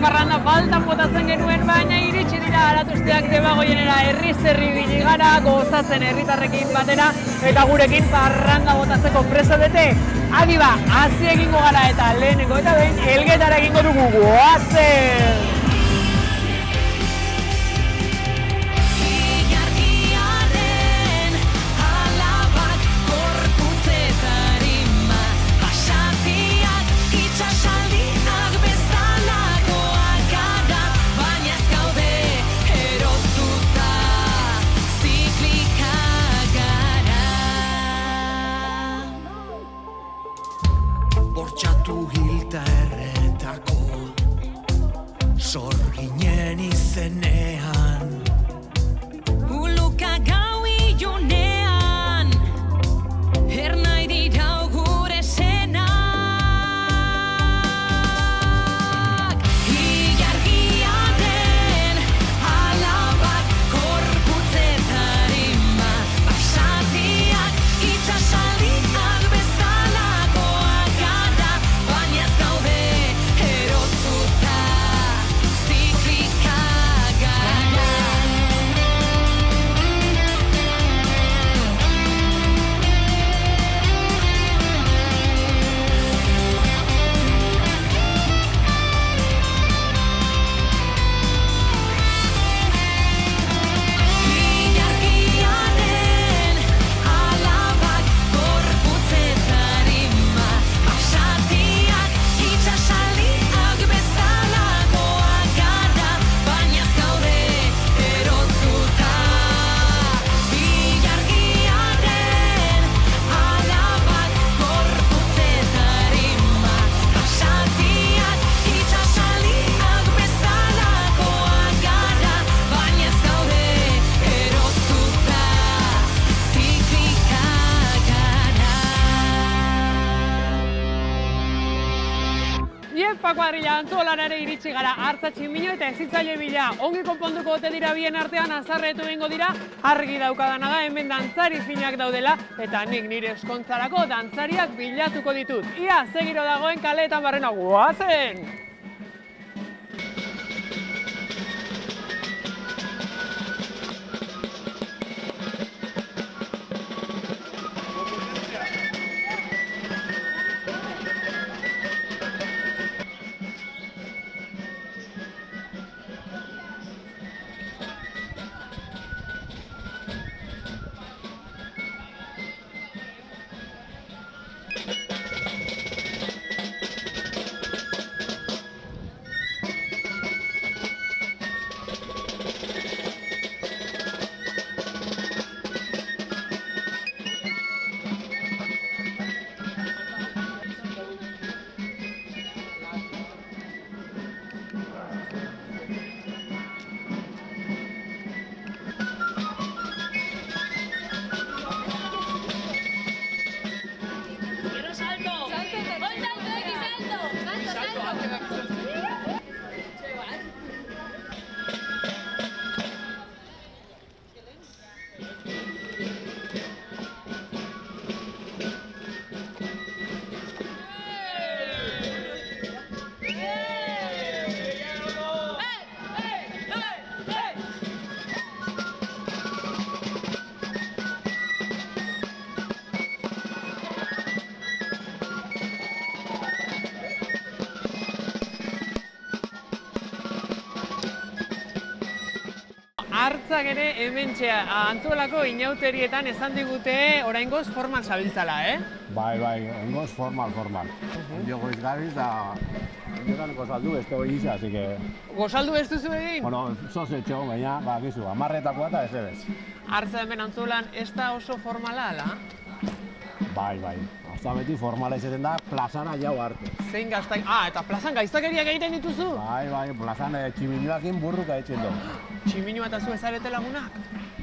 parranda faltan botatzen genuen, baina iritsi dira Aratuzteak Debagoienera herri-zerri ibili gara, gozatzen herritarrekin batera, eta gurekin parranda botatzeko presa bete. Adi ba, hasi egingo gara eta lehenengo eta behin Elgetara egingo dugu, goazen! Bortxatu hilta erretako sorginen izenean Uluka gau ilunean ernai dirau gure senak Ilargiaren alabak korputzetaren bat basatiak itxasaldiak bezalakoak gara baina ez gaude erotuta ziklika gara Ilargiaren alabak korputzetaren bat basatiak itxasaldiak bezalakoak gara baina ez gaude erotuta Ilargiaren alabak korputzetaren bat basatiak itxasaldiak bezalakoak gara baina ez gaude erotuta ziklika gara Iepa kuadrilla, Antzuolan ere iritsi gara, Artza Tximino eta Hezitzaile bila. Ongi konponduko ote dira bien artean, azarretu egingo dira, argi daukadana da hemen dantzari finak daudela, eta nik nire eskontzarako dantzariak bilatuko ditut. Ia, segiro dagoen kaleetan barrena, goazen! Artzak ere hementxe Antzuolako inauterietan esan digute oraingoz forman zabiltzala, Bai, oraingoz formal. Ondio goiz gabiz da ondoran gozaldu ez dugu gisa, así que... Gozaldu ez duzu egin? Bueno, zozetxo, baina, gizu, 10etakoa eta ez ebez. Artza hemen Antzuolan ez da oso formala, ala? Bai. Hasta beti formala izaten da plazana jau arte. Zein gaztak... eta plazan gaiztakeriak egiten dituzu? Bai, plazan tximinoakin burruka etxen du. Tximinua eta zu ezarete lagunak?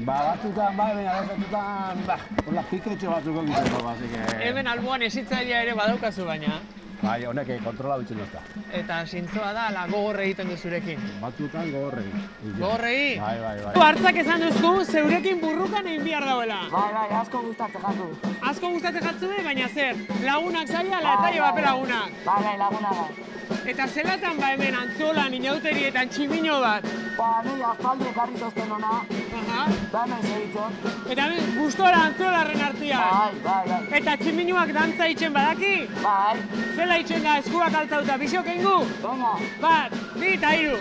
Batzutan, baina batzutan, hola piketxo batzuko egiten du, así que... Hemen alboan Hezitzailea ere badaukazu baina. Bai, honek kontrola dutxen duzta. Eta zintzoa da, ala gogorre egiten duzurekin. Batzutan gogorregi. Gogorregi? Bai. Hartzak esan duzku, zeurekin burrukan egin behar dauela. Bai, asko gustatzen jatu. Asko gustatzen jatzu baina zer, lagunak zaila, ala ez zaila bape lagunak. Bai, laguna da. Eta zelatan ba hemen antzolan, inauteri eta tximino bat. Nire aspaldi ekarri tozten ona, Aha. da hemen segitzen. Eta hemen gustora antzolarren artean. Bai. Eta tximinoak dantza itxen badaki? Bai, Zela itxen da eskuak altzauta, bisok engu? venga. Bat, bi eta hiru.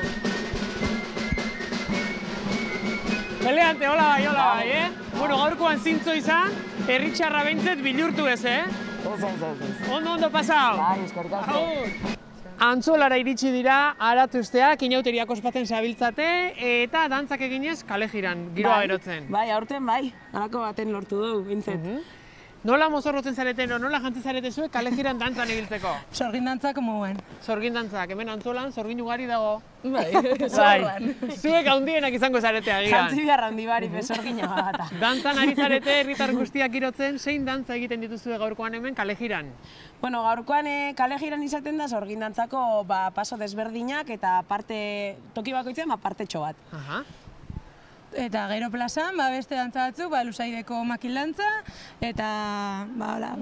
Peleante, hola bai, Bueno, gaurkoan zintzo izan, herritxarra behintzet bilurtu ez, Ez. Ondo pasau. Bai, eskerrik asko. Agur. Antzolara iritsi dira, aratuzteak, inauteriak ospatzen zabiltzate, eta dantzak eginez kale jiran, giroa berotzen. Bai, aurten bai, halako baten lortu dugu, bintzet. Nola mozorrotzen zareten, nola jantzen zarete zuek kale jiran dantzan ibiltzeko? Sorgin dantzak mouen. Sorgin dantzak, hemen antzolan sorgin ugari dago. Bai, Zuek handienak izango zarete agian. Jantzi behar handi bari, besorgina bat. Dantzan ari zarete, herritar guztiak girotzen, zein dantza egiten dituzue gaurkoan hemen kale jiran? Bueno, gaurkoan kale jiran izaten da sorgin dantzako paso desberdinak eta toki bakoitzean partetxo bat. Aha. Eta gero plazan, beste dantza batzuk, lusaideko makildantza, eta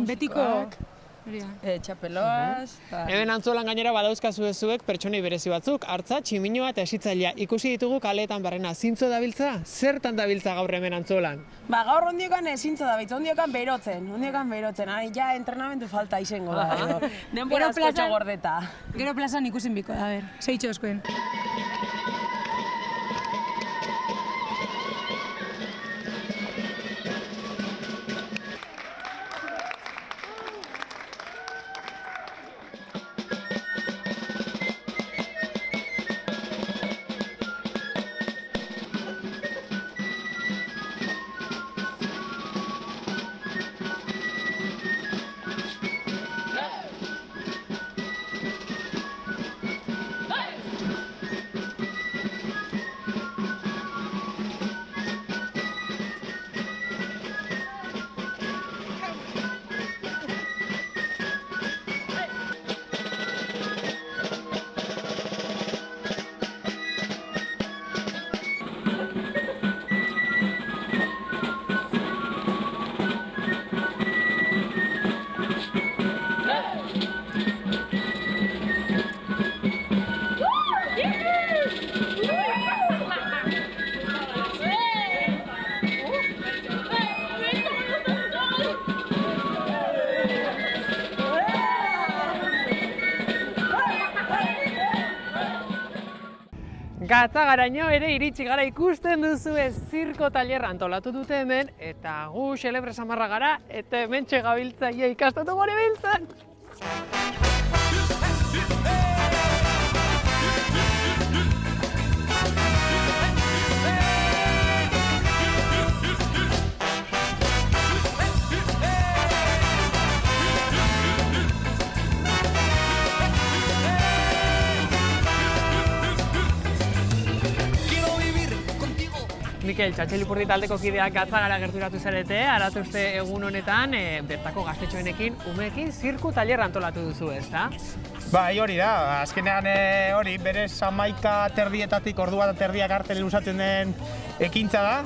betikoak. Txapeloaz. Hemen antzolan gainera badauzkazu zuek pertsonei berezi batzuk, hartza, tximinoa eta esitzailea. Ikusi ditugu kaleetan barrena, zintzo dabiltza? Zertan dabiltza gaur hemen antzolan? Gaur ondiokan zintzo dabiltza, ondiokan berotzen. Ari, ja entrenamendu falta izango da. Denbora asko gordeta. Gero plazan ikusin biko, a ber, zeitxo eskoen. Gatzagaraino ere iritsi gara ikusten duzue zirko tailerra antolatu dute hemen, eta gu xelebre samarra gara, eta hemen txegabiltzaia ikastatu gore biltzen. Mikel, Txatxelipurdi taldeko kideak Gatzagara gerturatu zarete, aratuzte egun honetan, bertako gaztetxoenekin, umeekin zirku tailerra antolatu duzu, ezta? Bai, hori da, azkenean hori, berez 11 terdietatik ordua eta terdiak arte luzatzen den ekintza da,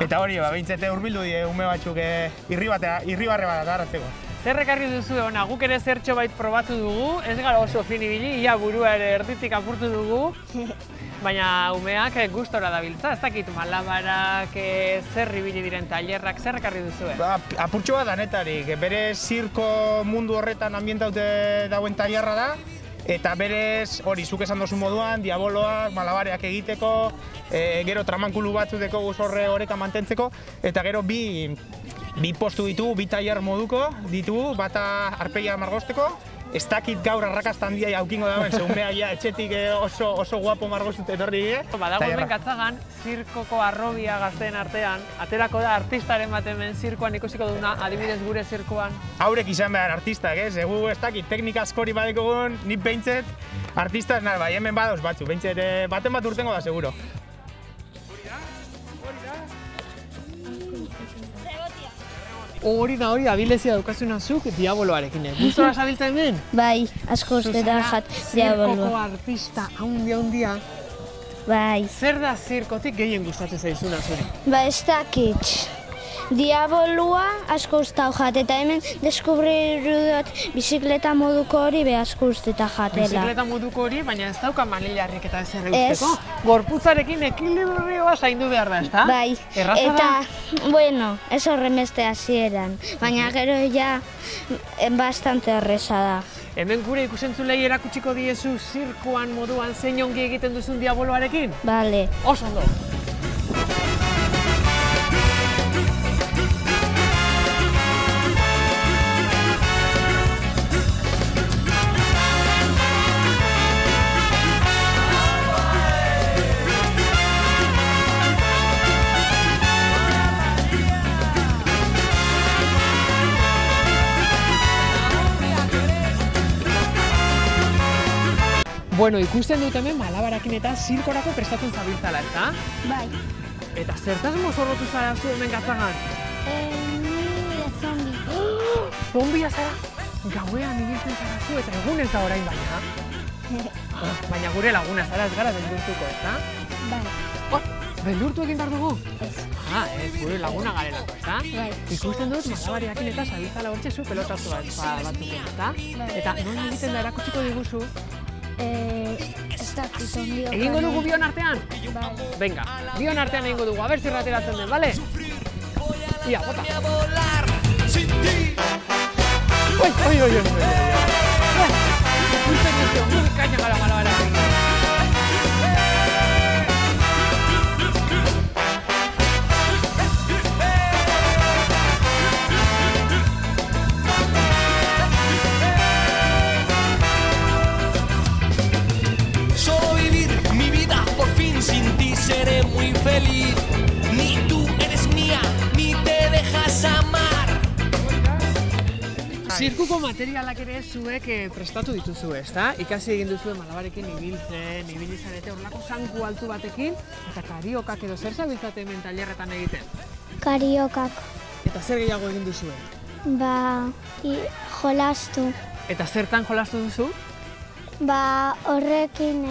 eta hori, behintzete hurbildu die ume batzuk irribarre bat agarratzeko. Zer ekarri duzu ona, guk ere zertxo bait probatu dugu, ez gara oso fin ibili, ia burua ere erditik apurtu dugu, baina umeak gustora dabiltza, ez dakit malabarak, zer ibili diren tailerrak, zer ekarri duzu? Apurtxo bat danetarik, bere zirko mundu horretan ambientaute dauen tailerra da, eta berez, hori, zuk esan dozu moduan, diaboloak, malabareak egiteko, gero tramankulu batzu deko guzorre horreka mantentzeko, eta gero bi postu ditugu, bi tailer moduko ditugu, bata arpegia margosteko, ez dakit gaur arrakasta handia aukingo dauen, ze umea etxetik oso guapo margostut etorri gie. Badago hemen Gatzagan, zirkoko arrobia gazteen artean, aterako da artistaren bat hemen zirkoan ikusiko duguna, adibidez gure zirkoan. Haurek izan behar artistak, egu ez dakit, teknika askori badekogun, nik behintzet, artista ez bai, hemen badoz batzu, behintzet, baten bat urtengo da, seguro. Hori da abilezia daukazuna zuk diaboloarekin. Gustora zabiltzen den? Bai, asko usteta jat diaboloa. Zirkoko artista handia. Bai. Zer da zirkotik gehien gustatzen zaizuna zuri? Ba, ez dakit. Diaboloa asko ustau jat, eta hemen deskubriru dut bizikleta moduko hori be asko usteta jatela. Bizikleta moduko hori, baina ez dauka manilarrik eta ez erreusteko. Gorputzarekin ekilibrioa zaindu behar da, ezta? Bai, Erraza da? eta, bueno, ez horremeste hasieran, baina gero ja bastante erreza da. Hemen gure ikusentzulei erakutsiko diezu zirkoan moduan zein ongi egiten duzun diaboloarekin? Bale. Oso ondo. Bueno, ikusten dut hemen malabarakin eta zirkorako prestatzen zabiltzala, ezta? Bai. Eta zertaz mozorrotu zara zu hemen gatzagan? Ni zombi. Zombia zara? Gauean ibiltzen zara zu eta egun ez da orain baina. Baina gure laguna zara ez gara beldurtuko, ezta? Bai. Beldurtu egin behar dugu? Ez. Ez, gure laguna garelako, ezta? Bai. Ikusten dut malabariakin eta zabiltzala hortxe zu pelotazu batzuken, ezta? Eta nola egiten da erakutsiko diguzu? Ez dakit ondio. Egingo dugu bion artean? Bai. Venga, bion artean egingo dugu, aber zirrateratzen den, bale? Ia, bota! Oi! Ikusten duzio, musikaina gara malabarakin. Sin ti seré muy feliz, ni tú eres mía, ni te dejas amar. Zirkuko materialak ere zuek prestatu dituzu, ezta? Ikasi egin duzue malabarekin ibili zarete horrelako zanku altu batekin, eta kariokak edo zer zabiltzate hemen tailerretan egiten? Kariokak. Eta zer gehiago egin duzue? Ba, jolastu. Eta zertan jolastu duzu? Ba, horrekin...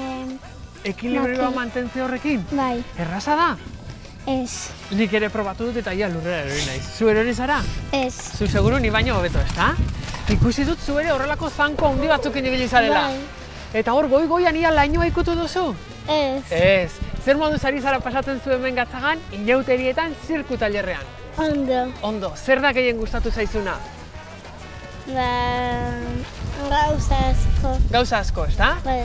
Ekilibrioa mantentze horrekin? Bai. Erraza da? Ez. Nik ere probatu dut eta ia lurrera erori naiz. Zu erori zara? Ez. Zu seguru ni baino hobeto, ezta? Ikusi dut zu ere horrelako zanko handi batzukin ibili zarela. Bai. Eta hor goi-goian ia lainoa ikutu duzu? Ez. Ez. Zer moduz ari zara pasatzen zu hemen gatzagan, inauterietan zirku tailerrean? Ondo. Ondo. Zer da gehien gustatu zaizuna? Ba, gauza asko. Gauza asko, ezta? Bai.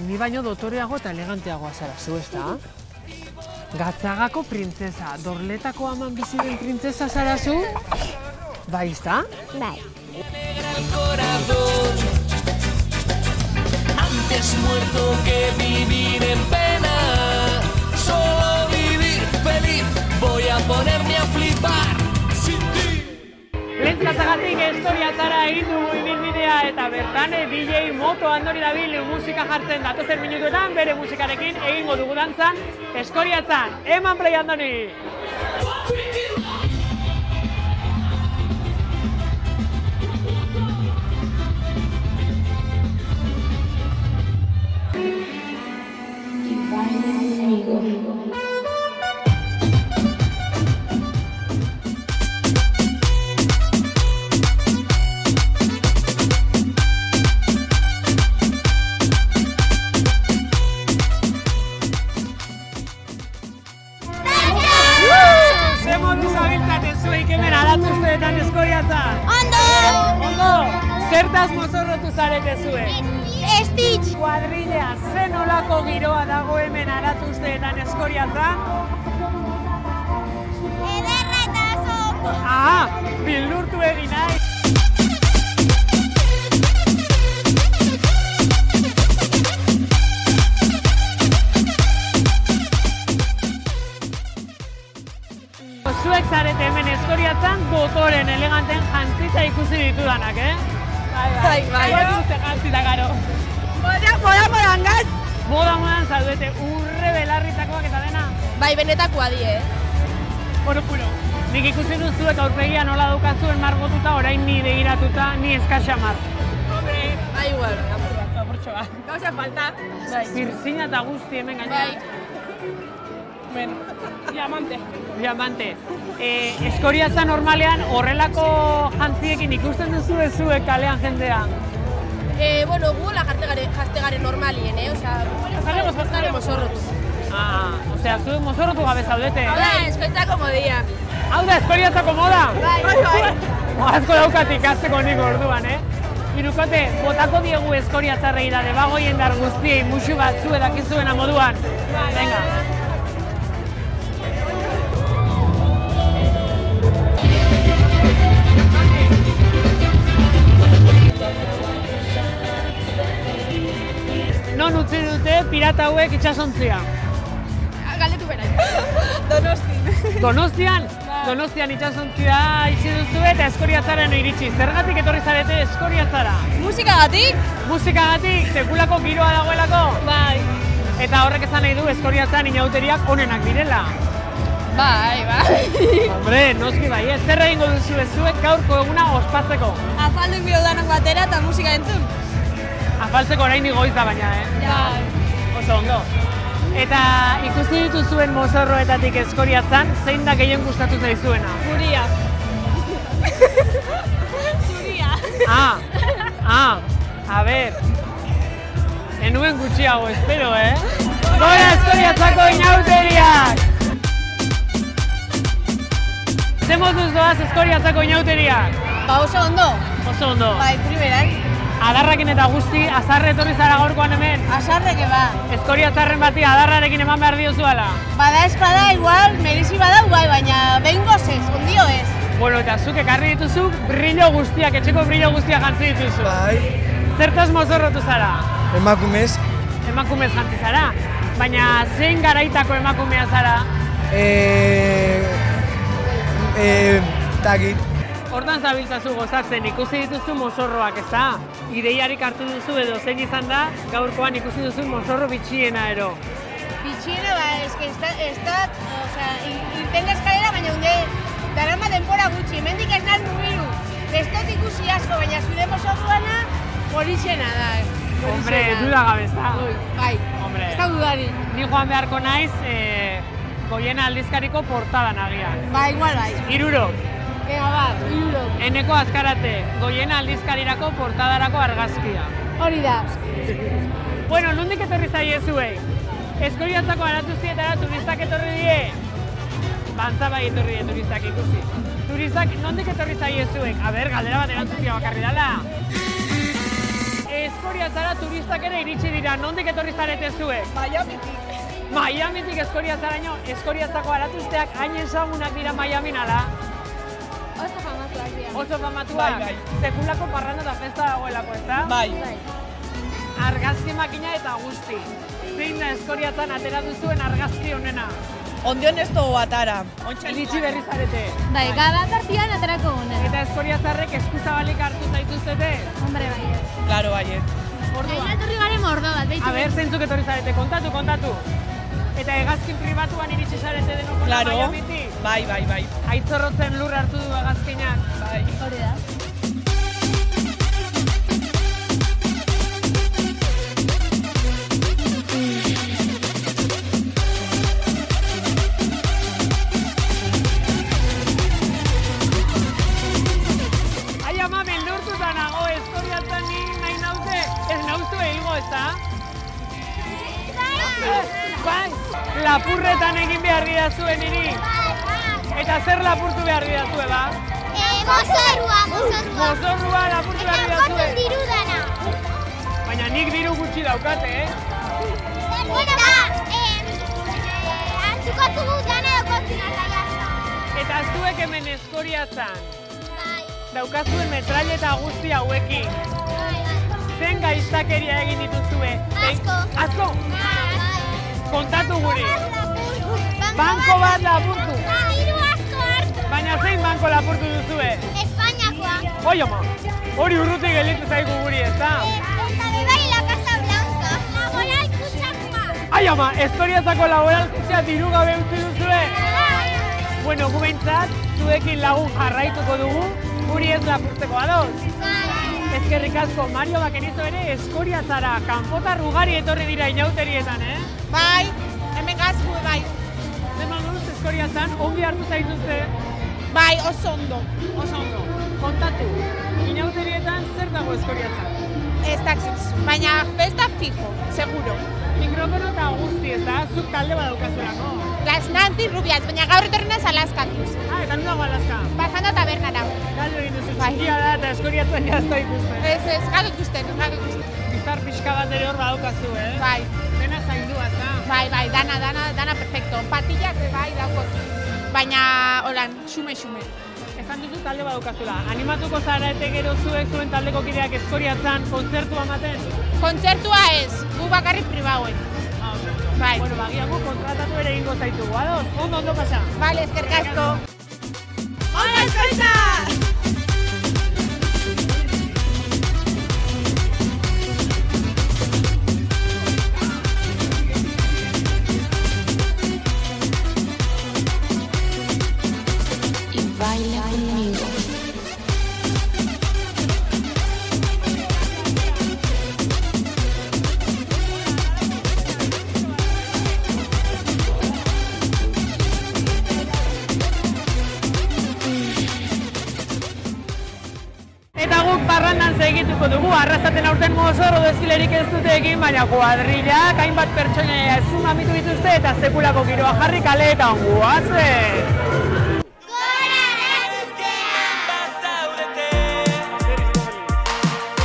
Ni baino dotoreago eta eleganteagoa zara zu, ezta? Gatzagako printzesa, Dorletako aman bizi den printzesa zara zu? Bai, ezta? Bai. Antes muerto que vivir en pena, solo vivir feliz, voy a ponerme a flipar sin ti. Lentzkatzagatik historiatzara egin dugu ibilbidea eta bertan DJ Moto Andoni dabil musika jartzen datozen minutuetan bere musikarekin egingo dugu dantzan Eskoriatzan. Eman play Andoni! Zertaz mozorrotu zarete zuen? Stitch! Kuadrilla, ze nolako giroa dago hemen aratuzteetan Eskoriatzan? Ederra eta oso! Aha, bildurtu egin nahi! Zuek zarete hemen Eskoriatzan dotoren eleganten jantzita ikusi ditudanak, Bai. Jantzita garo. Modan gaz! Modan zaudete urre belarritakoak eta dena. Bai, benetakoa die, Puro. Nik ikusi duzuek aurpegia nola daukazuen margotuta, orain ni begiratuta, ni eskaxamar. Hombre, igual, apurtxo bat. Gauza falta. Zirzina eta guzti hemen gainera. Bueno, diamante. Eskoriatza normalean horrelako jantziekin ikusten duzu zuek kalean jendea? Bueno, gu la jaztegaren normalien, osea, jaztegaren mozorrotu. Osea, zu mozorrotu gabe zaudete. Hau da, eskoitzako modia. Hau da, eskoriatzako moda? Bai. Asko daukat ikasteko nik orduan, Hirukote, botako diegu eskoriatzarrei da, debagoien dar guztiei musu bat zu edakizuena moduan. Venga. Non utzi dute pirata hauek itsasontzia? Galdetu bera. Donostian? Donostian itsasontzia itxi duzu eta Eskoriatzaren iritsi. Zergatik etorri zarete Eskoriatzara? Musikagatik? Musikagatik, sekulako giroa dagoelako? Bai. Eta horrek esan nahi du Eskoriatzan inauteriak onenak direla? Bai. Hombre, noski bai, zer egingo duzu zuek gaurko eguna ospatzeko? Afaldu biro danak batera eta musika entzun. Afaltzeko orain goiz da baina, Bai. Oso ondo. Eta ikusi dituzuen mozorroetatik Eskoriatzan, zein da gehien gustatu zaizuena? Zuria. Zuria. A ber. Enuen gutxiago, espero, Gora Eskoriatzako inauteriak! Ze moduz doaz Eskoriatzako inauteriak? Oso ondo. Oso ondo. Bai, primeran. Adarrakin eta guzti, azarre etorri zara gaurkoan hemen? Azarreke ba. Eskoriatzarren bati adarrarekin eman behar diozuala? Bada espada igual, merezi badau bai, baina behingoz ez, ondio ez. Bueno, eta zuk ekarri dituzu brillo guztiak, etxeko brillo guztiak jantzi dituzu. Bai. Zertaz mozorrotu zara? Emakumez. Emakumez jantzi zara? Baina zein garaitako emakumea zara? Takit. Hortan zabiltzazu gozatzen, ikusi dituzu mozorroak, ezta? Ideiarik hartu duzu edo zein izan da, gaurkoan ikusi duzu mozorro bitxiena ero. Bitxiena ba, irten eskalera, baina hunde, darama denbora gutxi, hemendik ez nahi mugiru. Bestot ikusi asko, baina zure mozorroana horixena da. Hombre, duda gabe, ezta? Bai, Hombre. ez da dudari. Ni joan beharko naiz, Goiena aldizkariko portadan agian. Ba, igual bai. 3 €. Venga, ba, 3 €. Eneko Azkarate, Goiena aldizkarirako portadarako argazkia. Hori da. Bueno, nondik etorri zaie zuei? Eskoriatzako aratuzietara turistak etorri die? Bantza bai etorri die turistak ikusi. Turistak nondik etorri zaie zuek? A ber, galdera bat erantzutia bakarri dala. Eskoriatzara turistak ere iritsi dira, nondik etorri zarete zuek? Miamitik Eskoriatzaraino, Eskoriatzako aratuzteak hain ezagunak dira Miamin ala? Oso famatuak dira. Oso famatuak? Bai. Sekulako parranda eta festa dagoelako, ezta? Bai. Argazki makina eta guzti. Zein da Eskoriatzan atera duzuen argazki honena? Ondion ez dugu atara. Iritsi berri zarete. Bai, gara tartian aterako honen. Eta Eskoriatzarrek eskuzabalik hartu zaituztete? Hombre, bai. Claro, baiet. Orduan. Etorri garen mordo bat, behitu. A ber, zeintzuk etorri zarete, kontatu. Eta hegazkin pribatuan iritsi zarete denokona Claro. Miamitik? Bai. Aitzorrotzen lur hartu du hegazkinak. Bai. Hori da. Ai ama, beldurtuta nago, Eskoriatzan ni nahi naute, ez nauzu egigo, ezta? Bai, lapurretan egin behar didazue niri. Eta zer lapurtu behar didazue, ba? Mozorrua. Mozorrua lapurtu behar didazue. Diru dana. Baina nik diru gutxi daukate, Bueno, hartuko dugu dana daukotuna eta jazta. Eta zuek hemen Eskoriatzan, Bai. daukazuen metralleta guzti hauekin. Bai. Zen gaiztakeria egin dituzue? Asko. Asko? Bai. Kontatu guri. Banko bat lapurtu. Diru asko hartu. Baina zein banko lapurtu duzue? Espainiakoa. Oi ama, hori urrutik gelditu zaigu guri, ezta? Eta bebai la Casa Blanca. Laboral kutsakoa. Ai ama, Eskoriatzako laboral kutxa diru gabe utzi duzue? Bueno, gu behintzat, zuekin lagun jarraituko dugu, guri ez lapurtzeko ados. Ezkerrik asko, Mario Bakenizo ere Eskoriatzara, kanpotar ugari etorri dira inauterietan, Bai, hemen gazku, bai. Zer moduz Eskoriatzan, ongi hartu zaituzte? Bai, oso ondo. Oso ondo. Kontatu, inauterietan zer dago Eskoriatzan? Ez taxiz, baina festa fijo, seguro. Mikrofono eta guzti, ez da? Zuk talde badaukazuelako. Las Nancy Rubias, baina gaur etorri naiz Alaskatuz. Eta non dago Alaska? Bajando tabernara. Galdu egin duzu, txikia da eta Eskoriatzen jazta ikusten. Ez, gago ikusten. Bizar pixka bat ere hor badaukazu, Bai. Dena zaindua, za? Bai, dana perfecto. Patillak bai daukot. Baina, holan, xume. Esan duzu talde badukazula. Animatuko zara eta gero zuek zuen taldeko kideak Eskoriatzan kontzertua ematen? Kontzertua ez, gu bakarrik pribauen. Bai. Bueno, bagiago kontratatu ere egingo zaitugu, ados? Ondo pasa. Vale, eskerrik asko. Ona eskaintza! Y baila conmigo. Eta guk parrandan segituko dugu, arrazaten aurten mozorro desfilerik ez dute egin, baina kuadrillak, hainbat pertsonaia ezun amitu dituzte eta sekulako giroa jarri kaleetan guazen!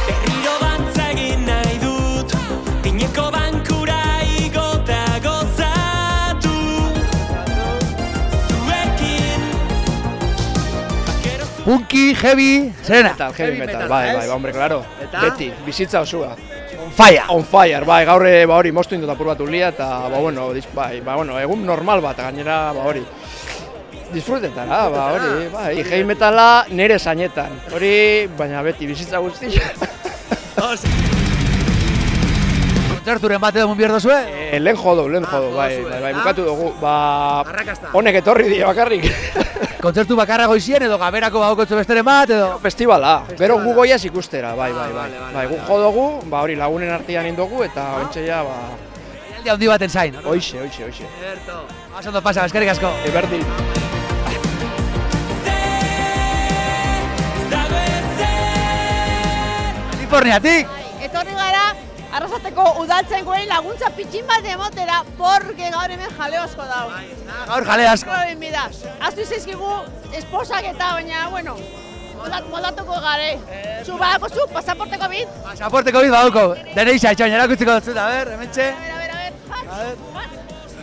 Berriro dantza egin nahi dut, pineko bankura igo eta gozatu zuekin. Punky, heavy, zerena? Heavy metal, bai, hombre, claro. Beti, bizitza osua. On fire, bai, gaur hori moztu indut apur bat ulia eta, egun normal bat, gainera, hori. Disfrutetara, hori, bai, heavy metala nire zainetan, hori, baina beti, bizitza guztia. Kontzerturen bat edo munbier dozue? Lehen jodo, bai, bukatu dugu, honek etorri die bakarrik. Kontzertu bakarra goizien edo gaberako badokotzu besteren bat edo? Festivala, gero gu goiaz ikustera, bai, gu jodogu, hori lagunen artean indogu eta bentsaia, Jaialdi handi baten zain, hori? Hoixe. Zerto, ondo pasa, eskerrik asko. Eberdi. Kaliforniatik? Etorri gara, Arrasateko udaltzaingoei laguntza pitxin bat emotera, porque gaur hemen jaleo asko dago. Gaur jale asko. Aztu izizkigu esposak eta, baina, bueno, moldatuko gare. Zu badako zu, pasaporteko bit? Pasaporteko bit badauko, deneixa etxoin erakutziko dut, a ber, hementxe. A ver.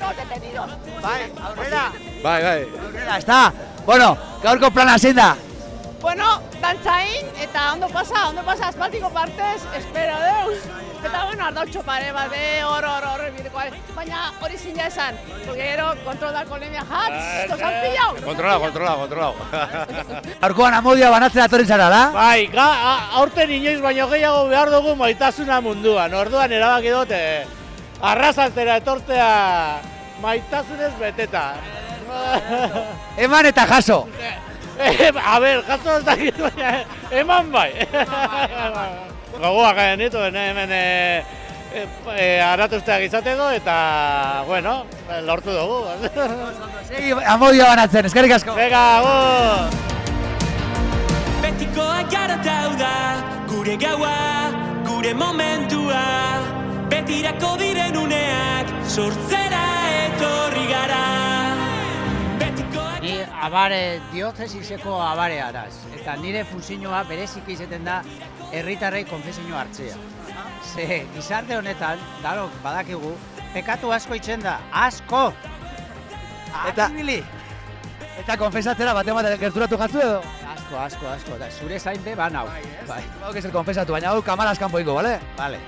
No detenido. Bai, aurrera. Bai. Aurrera, ez da. Bueno, gaurko plana zein da? Bueno, dantzain eta ondo pasa aspaldiko partez, espero deus. Eta bueno, ardautxo pare bat, hor bideko, baina hori zina esan, porque gero kontrol da alkoholemia jatz, tos han pillau. Kontrolado. Gaurkoan amodia banatzen atorren zara, da? Bai, aurten inoiz baino gehiago behar dugu maitasuna munduan, orduan erabaki dut, arrasatera etortzea maitasunez beteta. Eman eta jaso. A ber, jaso ez dakit, baina eman bai. Gogoak nituen hemen aratuzteak izateko eta, bueno, lortu dugu. Segi amodia banatzen, eskerrik asko. Venga, Betikoa gara dauda, gure gaua, gure momentua. Betirako diren uneak, sortzera etorri gara. Ni abare, diozesiseko abare araz. Eta nire funzioa bereziki izaten da herritarrei konfesioa hartzea. Ze, gizarte honetan, darok badakigu, pekatu asko itzen da, asko! Eta konfesatzera batean gerturatu jatzu edo? Asko, da zure zain be banau. Bai. Hau ez konfesatu, baina hau kamaraz kanpo ingo, bale? Bale.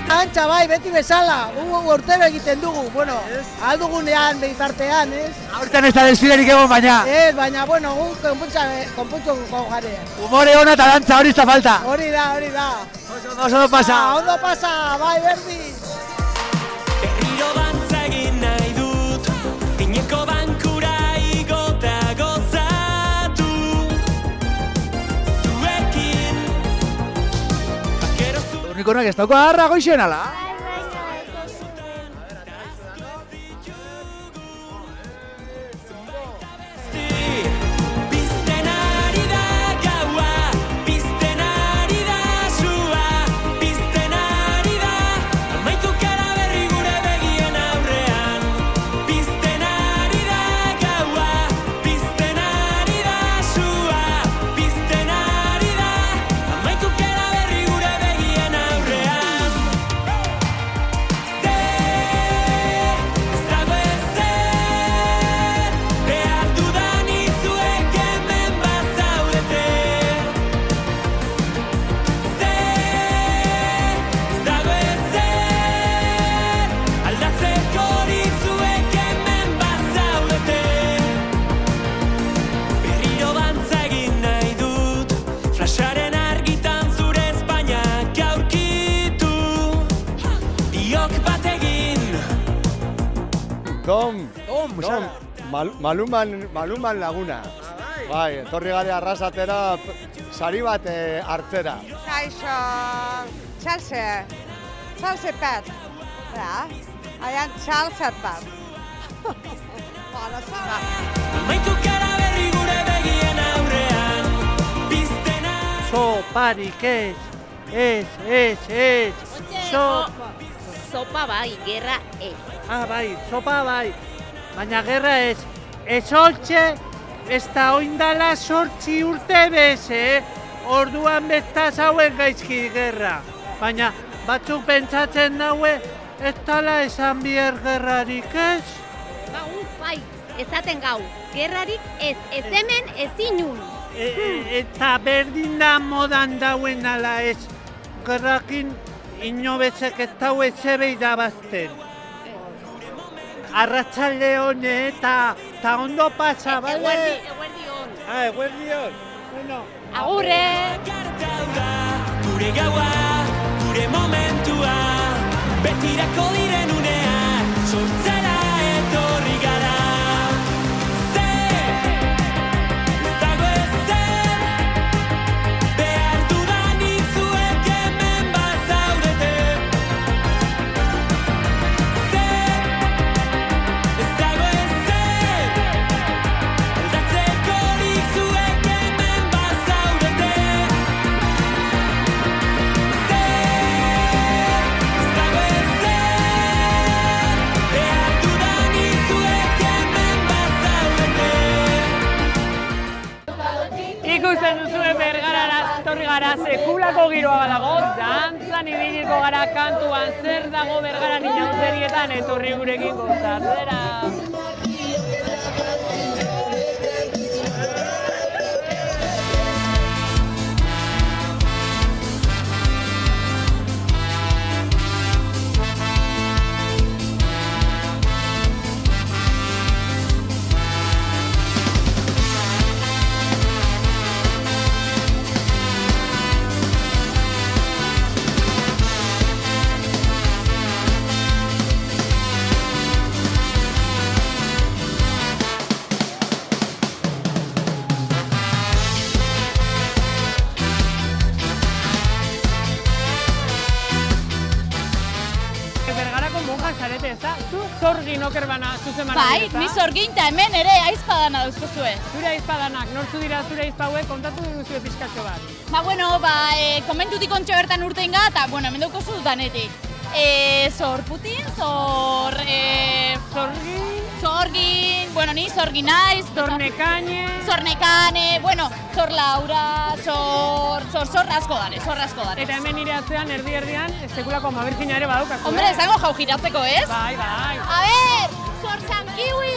Antxa bai, beti bezala, urtero egiten dugu, bueno, aldugunean, behitartean, ez? Aurten ez da desfilerik egon baina? Ez, baina, bueno, konpuntzuko garea. Humore hona eta dantza hori izta falta? Hori da. Oso pasa. Ondo pasa, bai, berdi. ikonak ez dauko harra goixen ala? Maluman laguna. Bai, etorri gari arrasatera, sari bat hartzera. Kaixo, txalze bat. Aian txalze bat. Soparik ez. Sopa bai, gerra ez. Bai, sopa bai. Baina gerra ez. Ez holtxe, ez da oindala 8 urte bez, Orduan betaz hauen gaizki gerra. Baina batzuk pentsatzen daue, ez tala esan biher gerrarik ez? Bai, ezaten gau. Gerrarik ez hemen ez inun. Eta berdin da modan dauen ala ez. Gerrakin inobezek ez daue zebei dabazten. Arratsalde hone eta ondo pasa, bale? Eguerdion. Eguerdion. Bueno. Agurre! Gure gaua, gure momentua, betirako diren unea, sortzera etorri gara. Ez dago ezer, behar dudanik zuek hemen bazaudete. Ez dago ezer, aldatzekorik zuek hemen bazaudete. Ikusten duzuen Bergarara etorri gara sekulako giroa badago, dantzan ibiliko gara kantuan zer dago Bergaran inauzerietan etorri gurekin gozatzera. Zorgin okerbana zuzen bana. Bai, ni zorgin eta hemen ere aizpadana dauzkozue. Zure aizpadanak, nortzu dira zure aizpauek, kontatu duzue pizkatxo bat. Komentutik ontxo bertan urteinga eta, hemen daukozu danetik. Zorputin, Zorgin, ni zorgin naiz. Zornekane. Zor Laura, zor asko dare. Eta hemen nire atzean, erdi-erdian, sekulako Mabirjina ere badaukazu. Hombre, zango jau giratzeko, ez? Bai. A ber, Zor Sankiwi!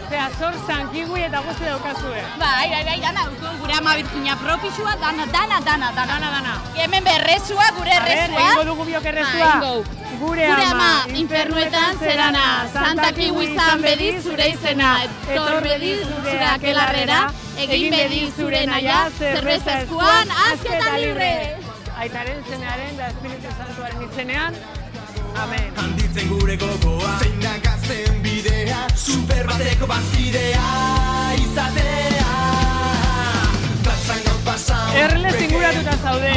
Zea, Zor Sankiwi eta guzti daukazue. Bai, dana dugu, gure ama Birjina propixua, dana. Dana. Hemen berrezua, gure errezua. A ber, egingo dugu biok errezua. Gure ama, infernuetan zerana, Santa Kiwi zan bedi zure izena, etor bedi zure akelarrera, egin bedi zure naia, zerbeza eskuan, azketa libre! Aitaren zenearen da Espiritu Santuaren izenean, amen. Handitzen gure gogoa, zein da gazten bidea, super bateko bazkidea izatea. Platzan gaur zaude.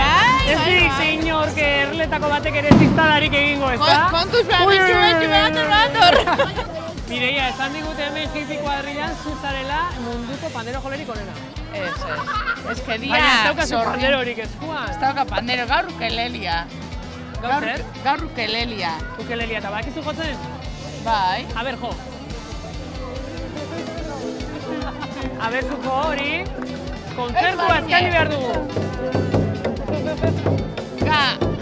Ez dirik zein ork erletako batek ere ziztadarik egingo, ez da? Kontuz behator. Mireia, esan digute hemen hippie kuadrillan zuzarela munduko pandero jolerik onena. Ez que dia... Baina ez daukazu pandero horik eskuan. Ez dauka pandero, gaur ukelelia. Gaur zer? Gaur ukelelia. Ukelelia, eta bakizu jotzen? Bai. A ber, jo. A ber, zuko hori, kontzertua eskaini behar dugu.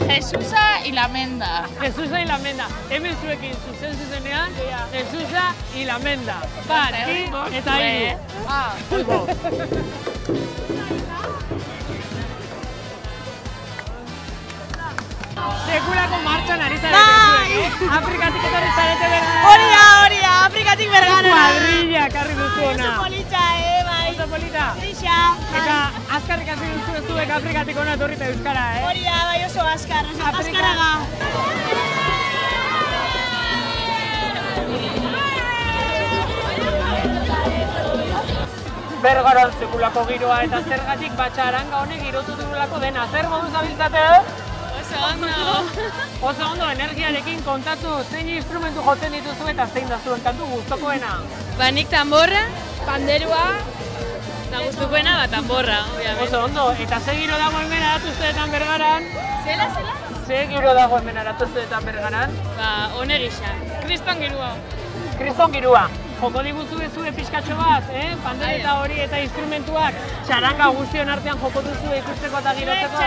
Jesusa y la Menda. Jesusa y la Menda. Hemen zuekin zuzenean, Jesusa y la Menda. Bat, eta hiru. Oiko. Sekulako martxan ari zarete zuek, Afrikatik etorri zarete Bergara. Hori da, Afrikatik Bergara. Kuadrilla karri duzu ona. Oso polita, bai. Oso polita. Grisa. Eta azkarrik hasi duzu zuek Afrikatik ona etorrita euskara, Hori da, bai oso azkar, azkaraga. Bergaran sekulako giroa eta zergatik batxaranga honek girotu duelako dena. Zer modu zabiltzate? Oso ondo, energiarekin kontatu zein instrumentu jotzen dituzu eta zein da zuen kantu gustokoena? Ba, nik tamborra, panderua, eta gustukoena tamborra, obviamente. Oso ondo, eta ze giro dago hemen aratuzteetan Bergaran? Zela? Ze giro dago hemen aratuzteetan Bergaran? Ba, hone gisa, kriston girua. Kriston girua. Joko diguzu ezue pixkatxo bat, pandereta hori eta instrumentuak txaranga guztion artean joko duzu ikusteko eta girotzeko.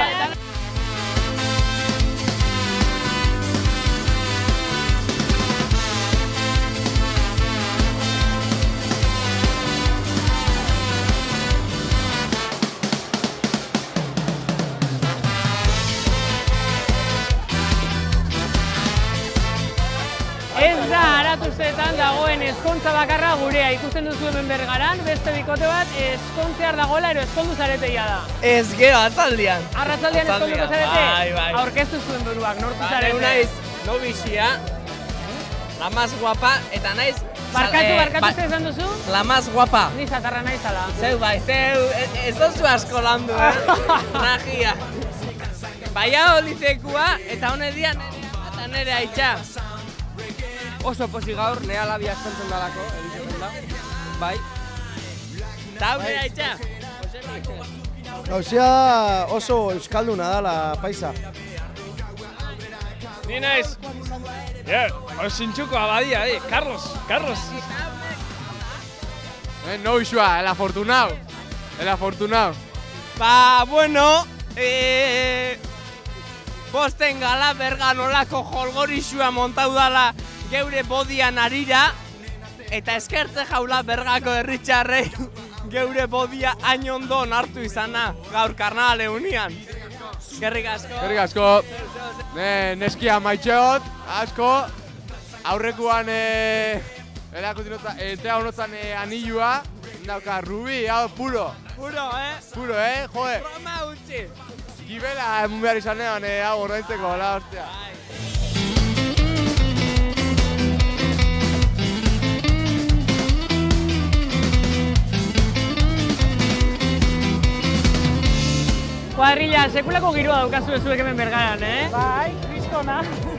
Ez da aratuzteetan dagoen ezkontza bakarra gurea ikusten duzu hemen Bergaran, beste bikote bat ezkontzear dagoela ero ezkondu zareteia da. Ez gero, atzaldian. Arratzaldian ezkonduko zarete? Bai. Aurkeztu zuen buruak, nortu zarete? Naiz nobixia, la más guapa, eta naiz... Barkatu zer esan duzu? La más guapa. Ni zatarra naizala. Zeu, ez dozu asko landu, Nagia. Baia olizekua, eta hone dia eta nire aitxa. Oso posi gaur, nea labia eskontzen dalako, egiten da. Bai. Eta hau nire aitxa. Gauzia oso euskalduna dala, paisa. Ni naiz. Osintxuko abadia, Carlos. No isua, el afortunado. Ba, bueno, bosten gala Berganolako jolgorixua montau dala geure bodian arira, eta eskertze jaula Bergako herritxarrei geure bodia hain ondo hartu izana gaur karnabale unian. Eskerrik asko. Neskia maitxeot, asko. Aurrekuan entea honotan anilua, dauka rubi, hau puro. Puro, joe. Broma utzi. Gibela emun behar izanean, hau ordaintzeko, la hostia. Kuadrilla, sekulako giroa daukazu ezuek hemen Bergaran, Bai,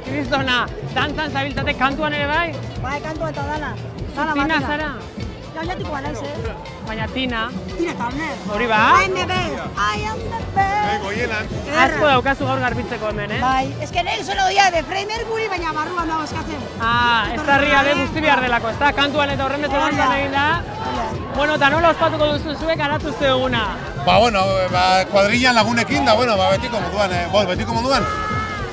kristona. Dantzan zabiltzate kantuan ere bai? Bai, kantua eta dana. Tina zara? Jaunatikoa naiz, Baina Tina. Tina Turner. Hori ba? I am the best. Goienan. Asko daukazu gaur garbitzeko hemen, Bai, eske nahi solo dia de Freddie Mercury, baina barruan dago eskatzen. Ez da herria guzti behar delako, ez da? Kantuan eta horren bezo dantzan egin da. Bueno, eta nola ospatuko duzu zuek aratuzte duguna? Kuadrillan lagunekin da, betiko moduan.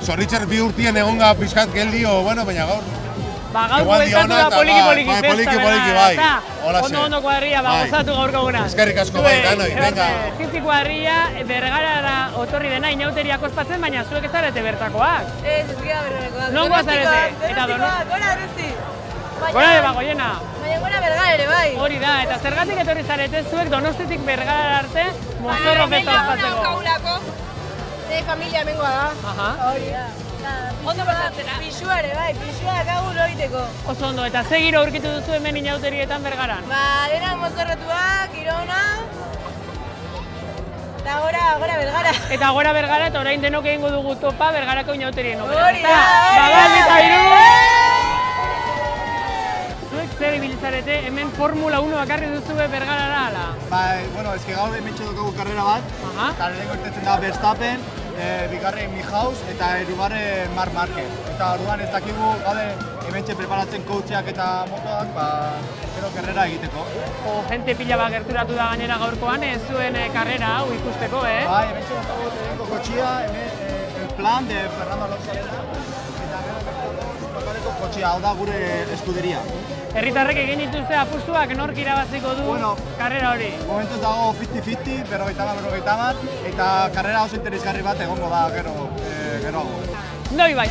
Zorritxer bi urtien egonga pizkat geldi, baina gaur. Gaur bueltatu da poliki festa, bai. Ondo kuadrilla, gozatu gaurko guna. Eskerrik asko bai, danoi, venga. Hippie kuadrilla, Bergarara otorri dena inauteriak ospatzen, baina zuek ez zarete bertakoak. Ez gira bertakoak. Nongoa zarete? Gora Arusti. Gora de Bagoiena. Baina gora Bergara ere bai. Hori da, eta zergatik etorri zarete zuek Donostiatik Bergara arte mozorro festa ospatzeko. Nire familia hemengoa da. Hori da. Ondo pasatzera. Pisua ere bai, pisua dakagun egiteko. Oso ondo, eta ze giro aurkitu duzu hemen inauterietan Bergaran? Dena mozorrotuak, giro ona. Eta gora Bergara. Eta gora Bergara, eta orain denok egingo dugu topa Bergarako inauterien opera. Hori da! Eta iru! Zuek zer ibiltzarete, hemen Formula 1 bakarri duzue Bergarara ala? Bai, bueno, eske gaur hementxe dugu karrera bat, eta lehenengo irtetzen da Verstappen, bigarren Mihaus eta hirugarren Marc Marquez. Eta orduan ez dakigu gaude hementxe preparatzen coacheak eta motoak, gero karrera egiteko. Jente pila bat gerturatu da gainera gaurkoan, ez zuen karrera hau ikusteko, eh? Bai, hementxe dugu lehenengo kotxia, el plan de Fernando Alonso eta gero lokaleko kotxia, hau da gure eskuderia. Herritarrek egin dituzte apustuak nork irabaziko du karrera hori? Momentuz dago 50-50, 50-50, eta karrera oso interesgarri bat egongo da gero. Noi bai,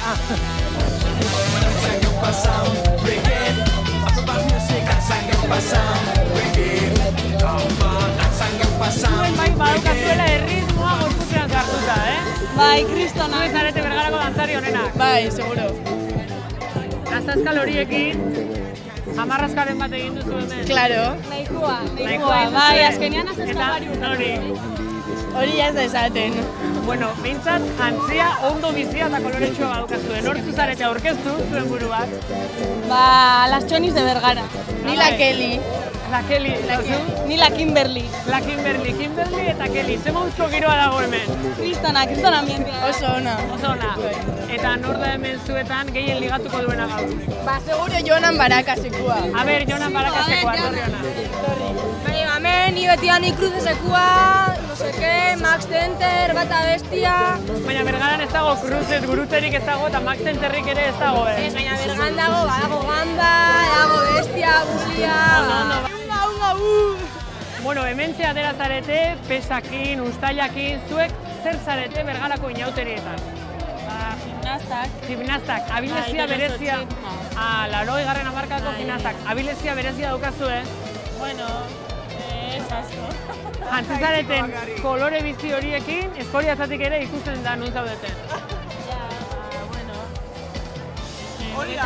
Zuen bai badaukazuela erritmoa gorputzean sartuta, eh? Bai, kristona. Zuen zarete Bergarako dantzari honenak. Bai, seguro. Gaztazkal horiekin, hamarraskaren bat egin duzu hemen. Claro. Nahikoa. Bai, azkenean azazkabari hori ez da esaten. Bueno, behintzat, jantzia ondo bizia eta koloretsua badukazuen. Nortzu zarete aurkeztu zuen buruak? Las Chonis de Bergara. Ni la Kelly. La Kelly, ni la Kimberly. La Kimberly eta Kelly. Ze moduzko giroa dago hemen? Kristona ambientia. Oso ona. Eta nor da hemen zuetan gehien ligatuko duena gaur? Seguro Jonan Barakasikoa. A ber, Jonan Barakasikoa, torri ona. Hemen, ni betiani Cruzesekua, no seke, Max Center, Bata Bestia. Baina Bergaran ez dago Cruzes gurutzerik ez dago eta Max Centerrik ere ez dago, eh? Ez, baina Bergan dago Ganda, dago Bestia, Busia... Bueno, hementxe atera zarete, pesakin, ustailakin, zuek zer zarete Bergarako inauterietan? Gimnastak, abilezia berezia. Laurogeigarren hamarkadako gimnastak, abilezia berezia daukazu, eh? Bueno, ez asko. Jantzizareten kolore bizi horiekin, eskoriatzatik ere ikusten da nun zaudeten. Hori da.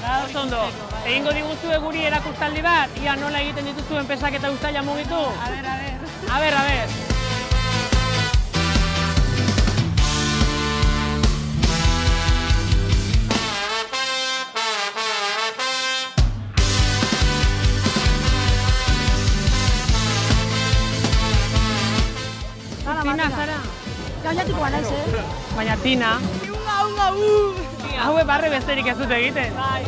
Oso ondo, egingo diguzue guri erakustaldi bat, ia nola egiten dituzuen pesak eta ustaila mugitu? A ber. Tina, zara? Gainatikoa naiz, Baina Tina. Haue barre besterik ez dut egiten. Bai.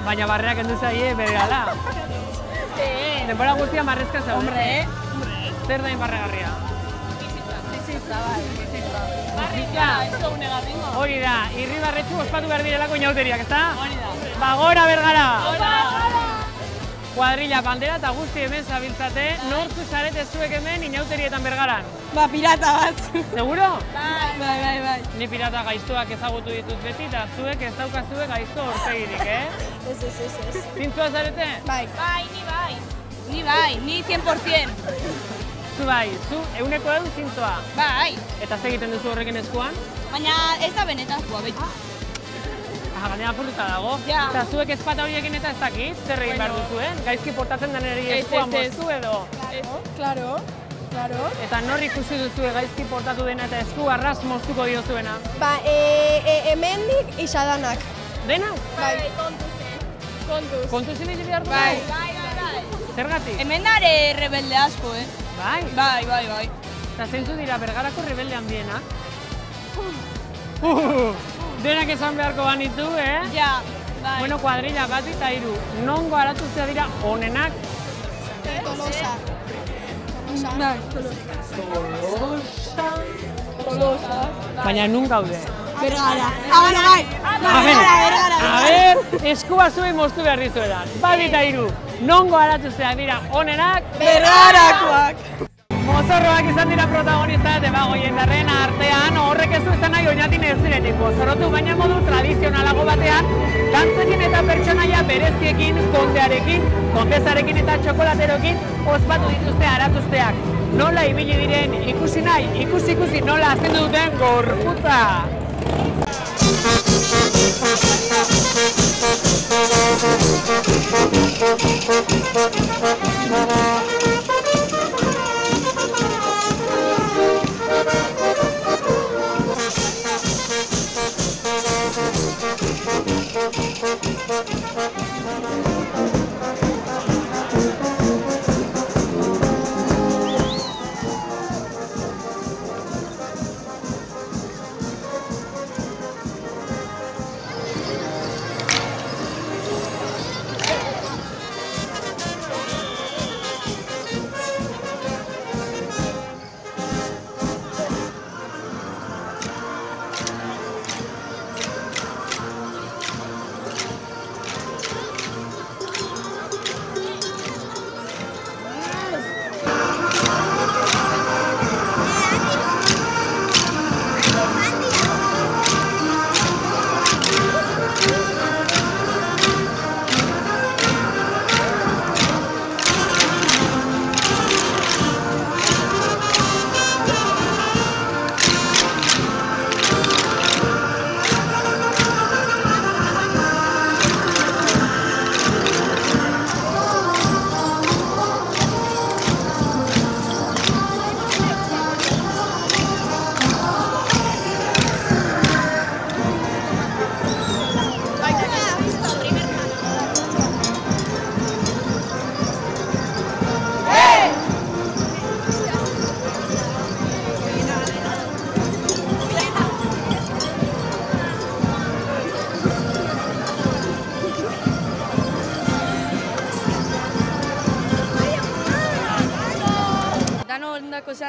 Baina barreak endu zaie beregala. Denbora guztia marrezka zauden. Hombre. Zer dain barregarria? Bizitza, bai. Bizitza. Hori da, irribarretxu ospatu behar direlako inauteriak, ezta? Hori da. Bagora Bergara! Kuadrilla, bandera eta guzti hemen zabiltzate, nortzu zarete zuek hemen inauterietan Bergaran? Pirata bat. Seguro? Bai. Ni pirata gaiztoak ezagutu ditut beti, eta zuek ez daukazue gaizto ortegirik, eh? Ez. Zintzua zarete? Bai, ni bai, ni 100%. Zu bai, zu euneko edu zintzua? Bai. Eta segiten duzu horrekin eskuan? Baina ez da benetakoa, beti. Gainera apurtuta dago. Eta zuek ezpata horiekin eta ez dakit, zer egin behar duzu, eh? Gaizki portatzen deneri eskua moztu edo? Claro. Eta nor ikusi duzu gaizki portatu dena eta esku arras moztuko diozuena? Hemendik Isadanak. Dena? Bai. Kontuz. Kontuz ibili behar du? Bai. Zergatik? Hemen dare rebelde asko, eh? Bai? Bai. Eta zeintzu dira Bergarako rebelde handienak? Denak esan beharko banitu, eh? Ja, bai. Bueno, kuadrilla bat eta 3. Nongo aratuztea dira onenak? Tolosa. Baina nun gaude? Bergara. Bai. A ber, eskua zuen moztu behar dizuetan. Bat eta 3. Nongo aratuztea dira onenak? Bergarakoak. Mozorroak izan dira protagonista eta jendarren artean horrek ez du izan nahi oinatin ez ziretik mozorrotu, baina modu tradizionalago batean dantzekin eta pertsonaia bereziekin, kondearekin, kondezarekin eta txokolaterokin ospatu dituzte aratuzteak. Nola ibili diren ikusi nahi, ikusi nola azendu duten gorputza!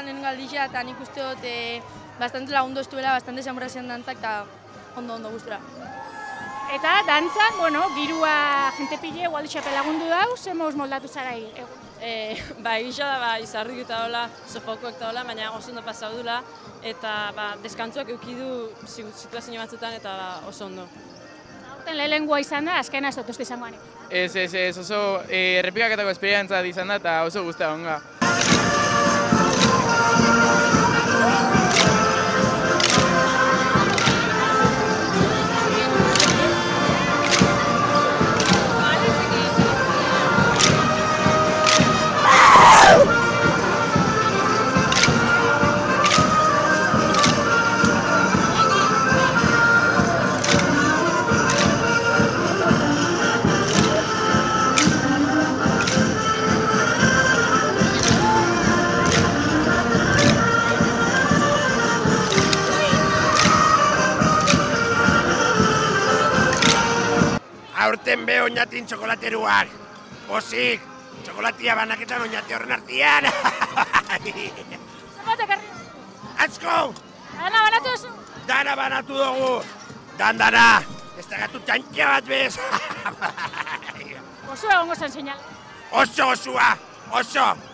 da lehenengo aldixa, eta nik uste dut bastante lagundu estuela, bastante zamurrazian dantzak, eta ondo gustura. Eta dantzan, bueno, girua jente pile, igual xape lagundu dau, zemoz moldatu zara egun? Ba, egisa da, izarrik eta hola, sofokoak eta hola, baina oso ondo pasau dula, eta deskantzuak eukidu situazio batzutan eta oso ondo. Horten lehenengoa izan da, azkena ez dut uste izangoan. Ez, oso errepikaketako esperientzia izan da eta oso guztia onga. Aurten be oinatin txokolateruak. Pozik, txokolatia banaketan oinati horren artian. Zenbat ekarri? Atzko! Dana banatu duzu? Dana banatu dugu. Dana. Ez da gatu txantxa bat bez. Osoa gongo zen seinal. Oso,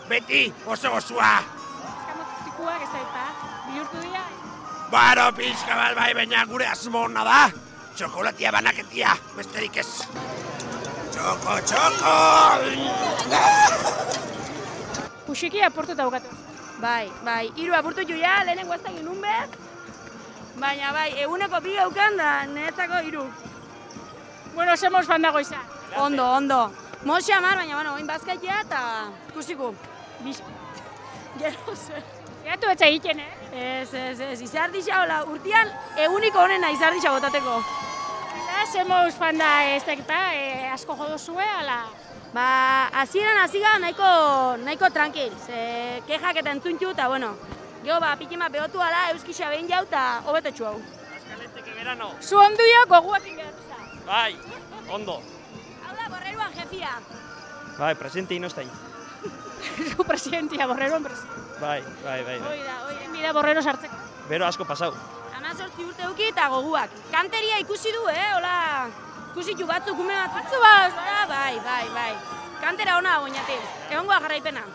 beti oso gozua. Eskamotikuak ez da eta, bihurtu dira? Baro, pixka bat bai, baina gure asmona da. Txokolatia banaketia, besterik ez. Txoko! Puxiki apurtuta bukatu. Bai, 3 apurtu joia, lehenengo ez da ginun behar. Baina bai, eguneko 2 gaukan da, niretzako 3. Bueno, zemoz fan dago izan. Ondo. Moz xamar, baina, bueno, oin bazkaitea eta ikusiko. Gero zer. Geratu etza egiten, Ez, izardixa, hola, urtean eguniko honena izardixa botateko. Eta zemoz fan da ez dakipa, asko jodozue, ala? Ba, hasieran hasiga nahiko tranquil, kexak eta entzuntxu, eta bueno, gero pikima behotu ala, euskixa behin jau, eta hobetetxu hau. Azkalenteke verano. Zu onduio goguak ingertu za. Bai, ondo. Hau da, borreruan jefia. Bai, presente inostain. Zu presidentia, borreruan presidentia. Bai. Oien bida borrero sartzeko. Bero asko pasau. 18 urte duki eta goguak. Kanteria ikusi du, hola, ikusi ju batzuk, ume batzu bai. Kantera ona goinatik, egongoa jarraipena.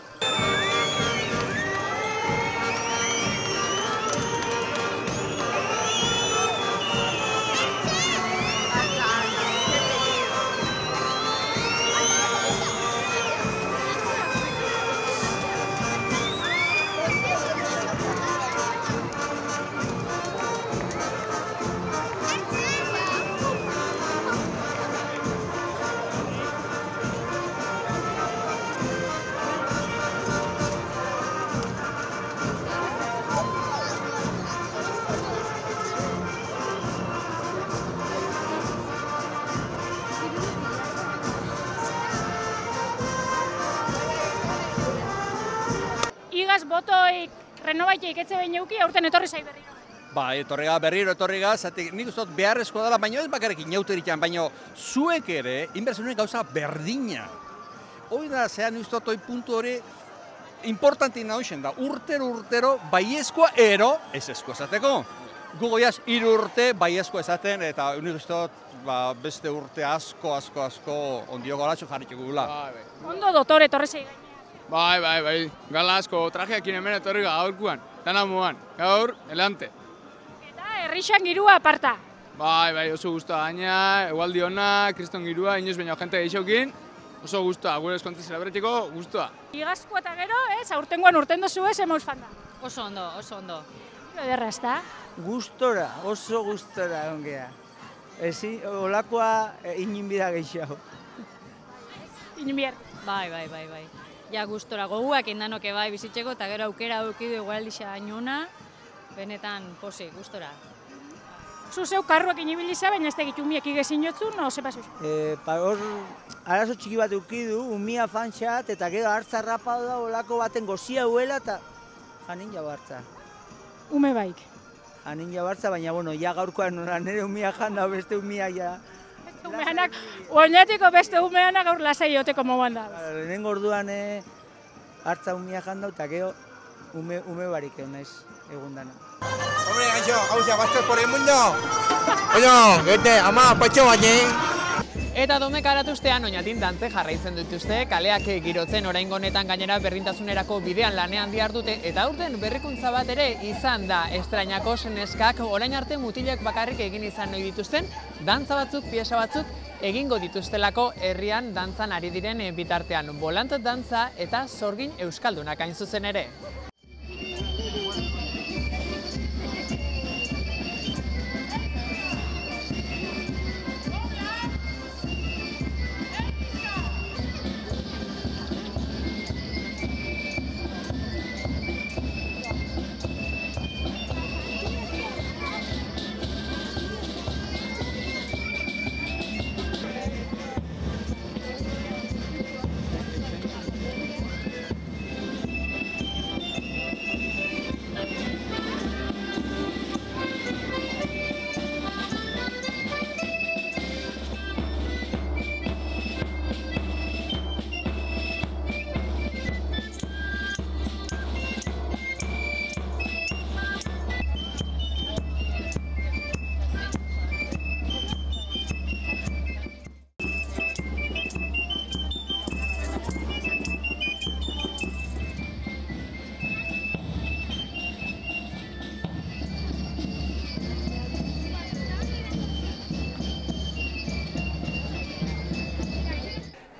Igaz botoik renovaiteik etxe behin euki, aurten etorri zai berriro. Ba, berriro etorri ga, zatik nik uste dut beharrezkoa dela, baina ez bakarrik inauteritan, baina zuek ere, inbertsioen gauza berdina. Hoi da, zean uste dut puntu hori importanti nahoixen da, urtero baiezkoa ero ez ezko esateko. Gugoiaz 3 urte baiezkoa esaten, eta nik uste dut beste urte asko ondio goratxo jarrituko gula. Ondo dotore etorri zai gaina. Bai. Gala asko, trajeakin hemen etorri gaurkuan. Dana muan, gaur, elante. Eta herrixan girua aparta. Bai, oso guztua gaina, egualdi hona, kriston girua, inoz baina jente gehixokin. Oso guztua, gure eskontzi zelebretiko, guztua. Igazko eta gero, aurtengoan urten dozu ez, emauz fanda. Oso ondo. Ederra, ez da? Gustora, oso gustora ongea. Ezi, olakoa ininbida gehiago. Ininbiar. Bai. Ja, gustora, goguak indanoke bai bizitzeko, eta gero aukera aukidu igualdixa ainuna, benetan posi, gustora. Zu zeu karruak inibiliza, baina ez tegitu umiek igezin jotzu, no, ze pasuz? Hor, arazo txiki bat eukidu, umia fanxat, eta gero hartza rapau da, olako baten gozia huela, eta janin jau hartza. Ume baik. Janin jau hartza, baina, bueno, ja gaurkoan nire umia janda, beste umia ja. Umeanak, oinatiko beste umeanak gaur lasai joteko moban da. Lehenengo orduan hartza umia janda, eta gero ume barik naiz egun dana. Hombre, gaixo, gauza, bastos por el mundo! Oino, gete, ama, patxo baina! Eta Domeka aratustean oinatin dantze jarraitzen dituzte, kaleak girotzen oraingo honetan gainera berdintasunerako bidean lanean dihardute eta aurten berrikuntza bat ere izan da. Estrainako neskak orain arte mutilek bakarrik egin izan nahi dituzten, dantza batzuk, pieza batzuk egingo dituztelako herrian dantzan ari diren bitartean. Bolant dantza eta sorgin euskaldunak hain zuzen ere.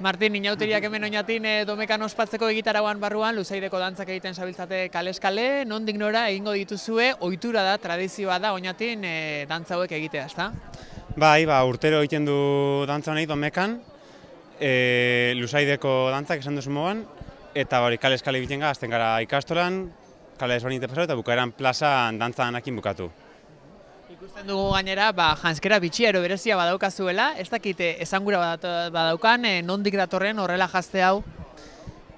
Martin, inauteriak hemen oinatin Domekan ospatzeko egitarauan barruan, Luzaideko dantzak egiten zabiltzate kaleskale, nondik nora egingo dituzue, ohitura da, tradizioa da oinatin dantza hauek egitea, ezta? Bai, urtero egiten du dantza honek Domekan, Luzaideko dantzak esan duzu mogan, eta kaleskale egiten azten gara ikastolan, kale desberdin pasatu eta bukaeran plazan dantza anakin bukatu. Ikusten dugu gainera, janskera bitxiero berezia badaukazuela, ez dakite esangura badaukan, nondik datorren horrela jazte hau?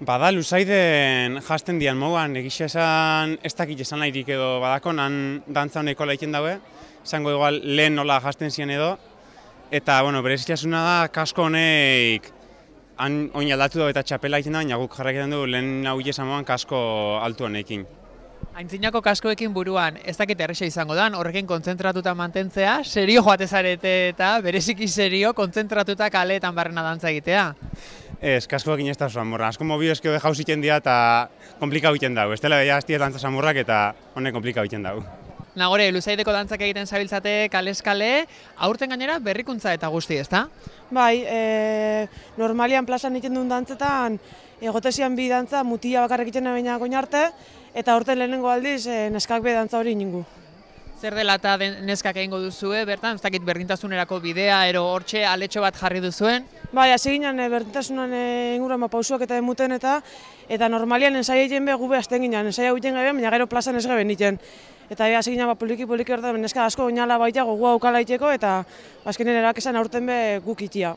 Bada, Luzaiden jazten dian moguan, egisa esan ez dakit esan nahirik edo badako, nan dantza honeko laiken daue, izango igual lehen nola jazten zian edo, eta berezitasuna da kasko honek oin aldatu dago eta txapela egiten da, baina guk jarraiketan du lehen hau esan moguan kasko altu honekin. Aintzinako kaskoekin buruan, ez dakit erresa izango da, horrekin kontzentratuta mantentzea, serio joate zarete eta bereziki serio kontzentratuta kaleetan barrena dantza egitea. Ez, kaskoekin ez da oso amorra, asko mobiozko de jauz iten dira eta komplikau iten dago, ez dela beha aztia dantza samurrak eta honek komplikau iten dago. Nagore, Luzaideko dantzak egiten zabiltzate kaleskale, aurten gainera berrikuntza eta guzti, ezta? Bai, normalian plazan egiten duen dantzetan, egotezian bi dantza mutila bakarrik egiten baina goin arte, eta aurten lehenengo aldiz neskak be dantza hori ningu. Zer dela eta neskak egingo duzue, bertan, ez dakit berdintasunerako bidea, ero hortxe aletxo bat jarri duzuen? Bai, hasi ginen berdintasunan inguruan pausuak eta demuten eta normalian ensaia egiten be gube azten ginen, ensaia egiten gabe, baina gero plazan ez gabe egiten. Eta hasi ginen poliki orta neska asko oinala baita gogoa aukala iteko eta azkenen erakesan aurten be guk itia.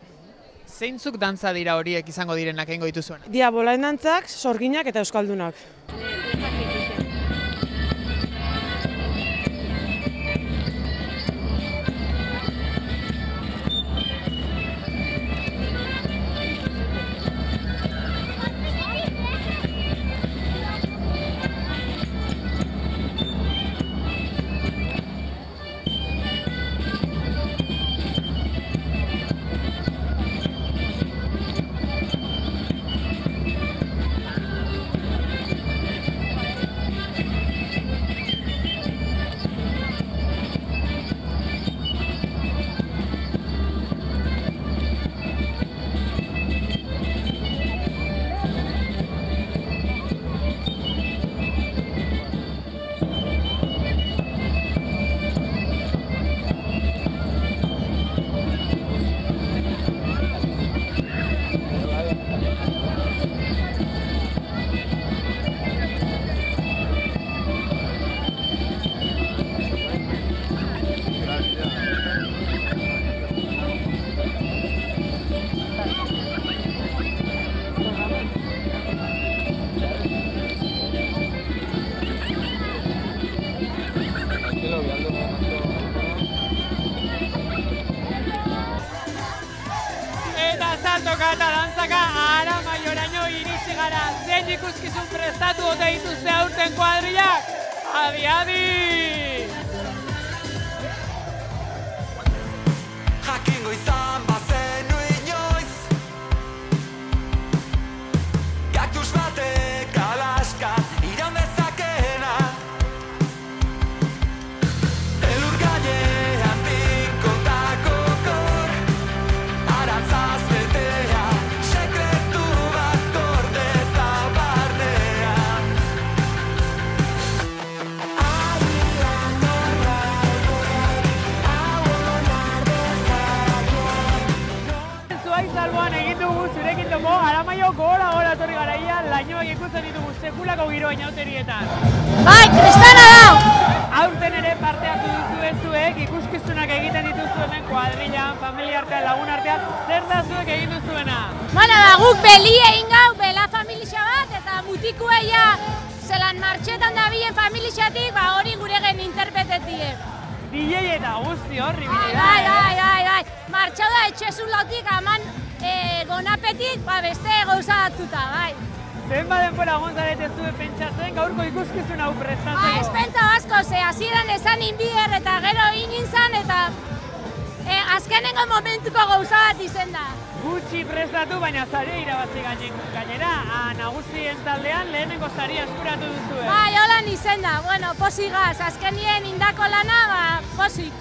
Zeintzuk dantza dira horiek izango direnak egingo dituzuen? Dia bolaen dantzak, sorginak eta euskaldunak. gara, zein ikuskizun prestatu ote dituzte aurten kuadrillak? Adi, adi! Jakingo izan bazenu inoiz Kaktus batek alaska iraun dezakena Elur gainean tinkotako kor Arantzaz betea sekretu bat gordeta barnean Zuaiz alboan egin dugu zurekin topo, Aramaio gora etorri garaia, lainoak ikusten ditugu sekulako giroa inauterietan. Bai, kristana da! Aurten ere parte hartu duzue zuek, ikuskizunak egiten dituzu hemen kuadrillan, familia artean, lagun artean, zer da zuek egin duzuena? Bueno, guk beli egin gau, bela familia bat, eta mutikueia zelan martxetan da bilen familiatik, hori gure gen interpretetie. DJ eta guzti horri Bai. Martxau da etxezun lautik, aman gonapetik, beste gauza batzuta, bai. Zenba denbora gonzarete zuen pentsatzen gaurko ikuskizun hau prestatzeko? Ez pentsa asko, hasieran esan inbider eta gero egin zan, eta azkenengo momentuko gauza bat izen da. Gutxi prestatu, baina saria irabazi gainera, nagusien taldean lehenengo saria eskuratu duzue. Bai, holan izen da, bueno, posigaz, azkenien indako lana, posik.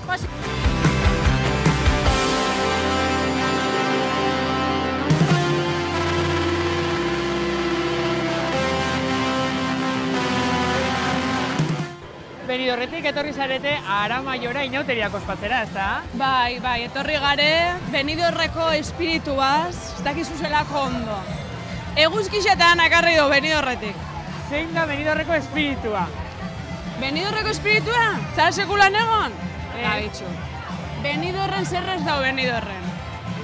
Benidorretik etorri zarete Aramaiora inauteriak ospatzera, ezta? Bai, etorri gare, Benidorreko espirituaz, ez dakizu zelako ondo. Eguzkixetan akarri du Benidorretik. Zein da Benidorreko espiritua? Benidorreko espiritua? Zara sekulan egon? Gabitxu. Benidorren zerrez dau Benidorren.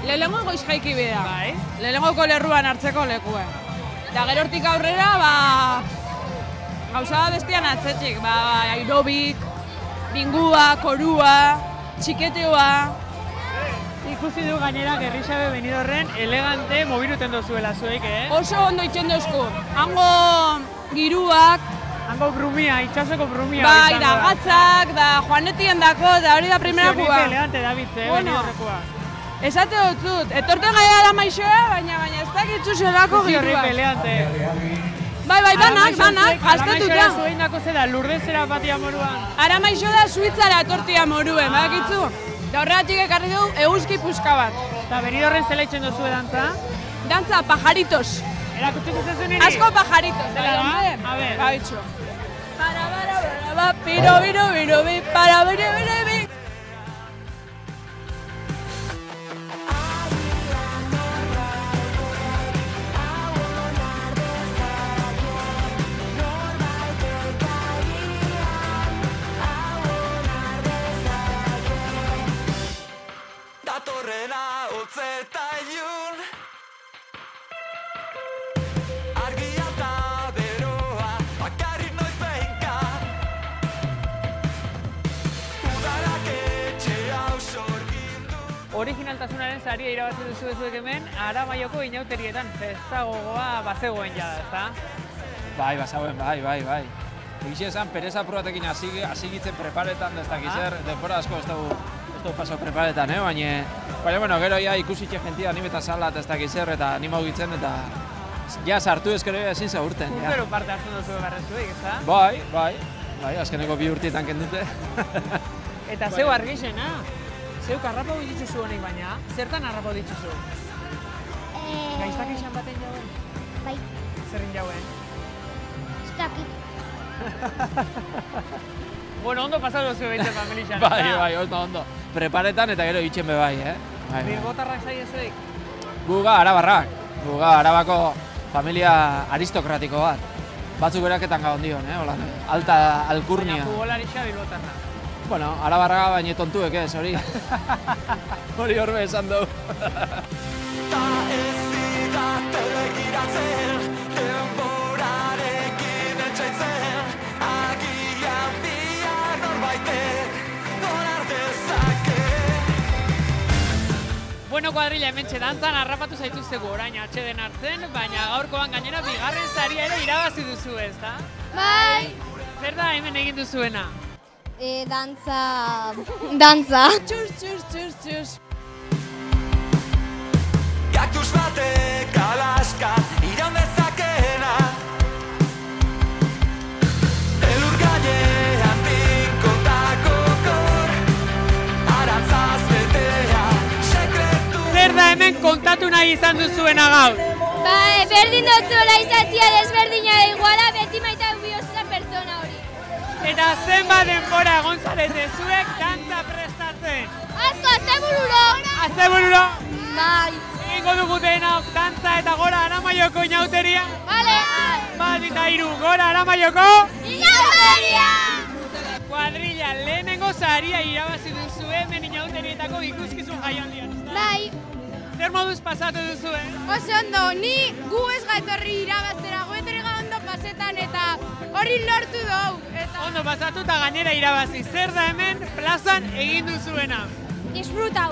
Lehenengo goiz jaiki bidea. Bai. Lehenengoko lerruan hartzeko lekue. Eta gerortik aurrera, gauza bestian atzetik, aerobik, bingua, korua, txiketeoa. Ikusi du gainera Gerrixabe Benidorren elegante mobiluten dozuela zuek, Oso ondo itxen dozku. Hango giruak. Hango brumia, itxasoko brumia. Bai, da gatzak, da joanetien dako, da hori da primerakua. Zionipe elegante David, Benidorrekoa. Esate dutzut, etorten gaia da maixoa, baina ez dakitzu zelako giruak. Zionipe elegante. Bai, banak, gaztetuta. Aramaixoa zuen dako zeda, lurdezera batia moruan. Aramaixo da Suitzara etortia moruen, badakitzu? Da horregatik ekarri du eguzki puska bat. Eta Benidorren zela itxen duzue dantza? Dantza, pajaritos. Erakutsiko zezu niri? Asko pajaritos. A ver. Gabitxo. Piro, para, biro. Datorrena hotzeta ilun Argia eta beroa bakarrik noiz behinka Udarak etxe hau sorgindu Originaltasunaren saria irabazi duzu ezuek hemen Aramaioko inauterietan festa gogoa bazegoen jada, ezta? Bai, bazegoen, bai. Egizia esan, pereza probatekin hasi gitzen preparetan, ez dakiz zer, denbora asko ez dugu paso preparetan, baina, bueno, gero ja ikusitxe jentia animeta salat ez dakiz zer, eta animo gitzen, eta ja sartu ezkero ezin zaurten. Urtero parte hartzen duzu berrezuik, ezta? Bai, azkeneko 2 urtietan kendute. Eta zeu argixena, zeuk harrapau dituzu honek baina, zertan harrapau dituzu? Gaiztak izan baten jauen? Bai. Zerrin jauen? Ez dakit. Bueno, ondo pasatu duzu behintzen familixan. Bai, ondo. Preparetan eta gero itxen be bai, Bilbotarrak zaiezuek? Guga arabarrak. Guga arabako familia aristokratiko bat. Batzuk beraketan gabon dion, alta alkurnia. Baina futbolarixa bilbotarra. Bueno, arabarra baina tontuek ez, hori. Hori horbe esan dugu. Ta ez zidateu egiratzen, denborarekin etxaitzen, agian bihar norbaitek gorar dezake. Bueno, kuadrilla, hementxe dantzan harrapatu zaituztegu orain atxeden hartzen, baina gaurkoan gainera bigarren saria ere irabazi duzu, ez da? Bai! Zer da hemen egin duzuena? Dantza. Txus. Kaktus batek alaskat iraun dezakeena, elur gainean pinkotako kor, arantzaz betea, sekretu... Zer da hemen kontatu nahi izan duzuena gaur? Berdin dutzuela izatia desberdina iguala beti maita biozela pertsona hori. Eta zenbat denbora egon zarete zuek dantza prestatzen? Asko, astebururo! Astebururo? Bai. Egingo dugu denok dantza eta gora Aramaioko inauteria? Bale! Bat eta hiru, gora Aramaioko? Inauteria! Kuadrilla, lehenengo saria irabazi duzu hemen inauterietako ikuskizun jaialdian. Bai. Zer moduz pasatu duzu, Oso ondo, ni gu ez gaitorri irabaztera, gu etorri ondo pasetan eta hori lortu dugu. Ondo pasatu eta gainera irabazi. Zer da hemen plazan egin duzuena? Disfrutau.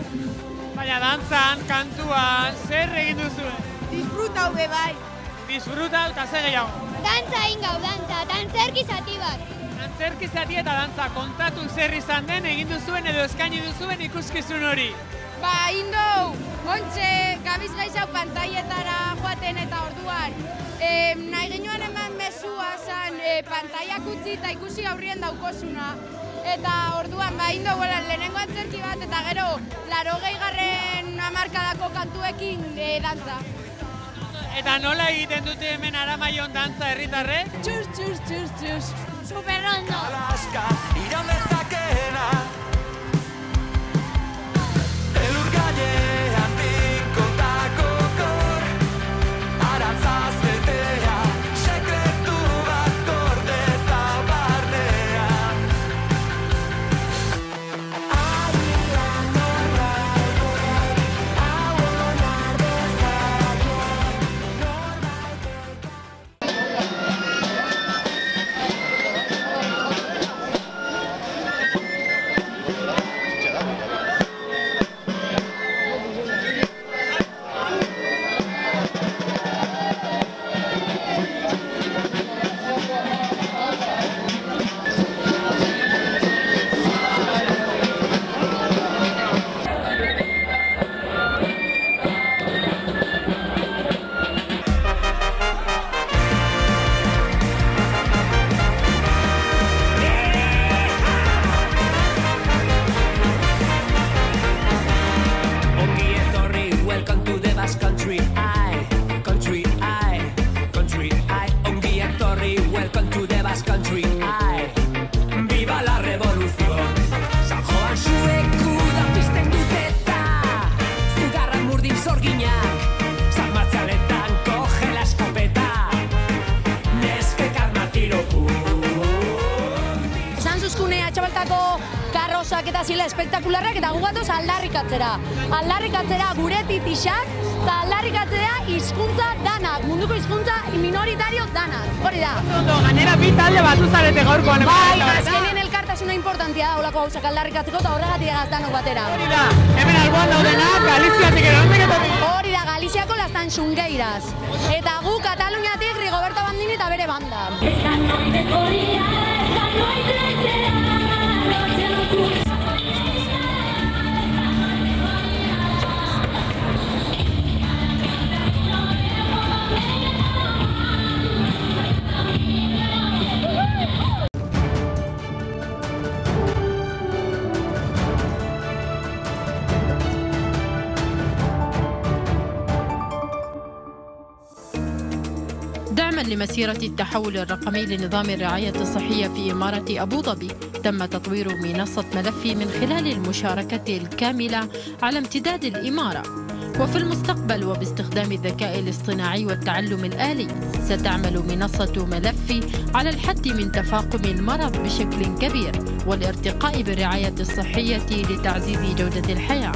Baina dantzan, kantuan, zer egin duzuen? Disfrutau be bai. Disfrutau eta zer gehiago? Dantza ingau, dantza, dantzerki zati bat. Dantzerki zati eta dantza kontatu zer izan den egin duzuen edo eskaini duzuen ikuskizun hori. Ba, indou, ontxe gabiz gaizau pantaietara joaten eta orduan. Nahi genuen eman mesua zan pantaiak utzi eta ikusi aurrien daukozuna. Eta orduan, ba, indou, lehenengo antzerki bat eta gero 80. hamarkadako kantuekin dantza. Eta nola egiten dute hemen Aramaion dantza herritarrek? Txus. Superrondo. Alaska iraun dezakeena, elur gainean pinkotako kor, arantzaz betea, sekretu bat gordeta barnean. karrozak eta zile espektakularrak eta gugatoz aldarrikatzera. Aldarrikatzera gure titixak eta aldarrikatzera hizkuntza danak, munduko hizkuntza minoritario danak. Hori da. Gainera bi talde batu zarete gaurkoan. Bai, azkenien elkartasuna importantia da olako gauzak aldarrikatzeko eta horregatik egaz danok batera. Hori da, hemen alboan daudenak, Galiziatik erantzek eta hori da, Galiziako Lastan Xungeiraz. Eta gu Kataluniatik Rigoberto Bandini eta bere banda. دعما لمسيرة التحول الرقمي لنظام الرعاية الصحية في إمارة أبو ظبي، تم تطوير منصة ملفي من خلال المشاركة الكاملة على امتداد الإمارة. وفي المستقبل وباستخدام الذكاء الاصطناعي والتعلم الآلي ستعمل منصة ملفي على الحد من تفاقم المرض بشكل كبير والارتقاء بالرعاية الصحية لتعزيز جودة الحياة.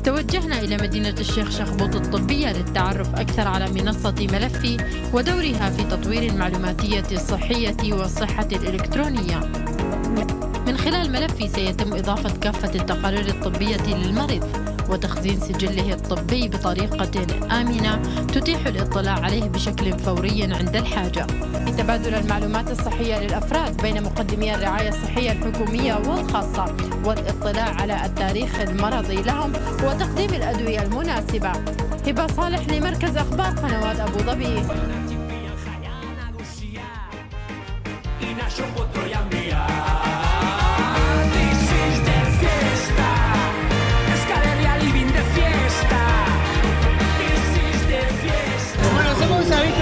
توجهنا إلى مدينة الشيخ شخبوط الطبية للتعرف أكثر على منصة ملفي ودورها في تطوير المعلوماتية الصحية والصحة الإلكترونية. من خلال ملفي سيتم إضافة كافة التقارير الطبية للمريض وتخزين سجله الطبي بطريقة آمنة تتيح الاطلاع عليه بشكل فوري عند الحاجة. تبادل المعلومات الصحية للأفراد بين مقدمي الرعاية الصحية الحكومية والخاصة والاطلاع على التاريخ المرضي لهم وتقديم الأدوية المناسبة. هبة صالح لمركز أخبار قنوات أبو ظبي.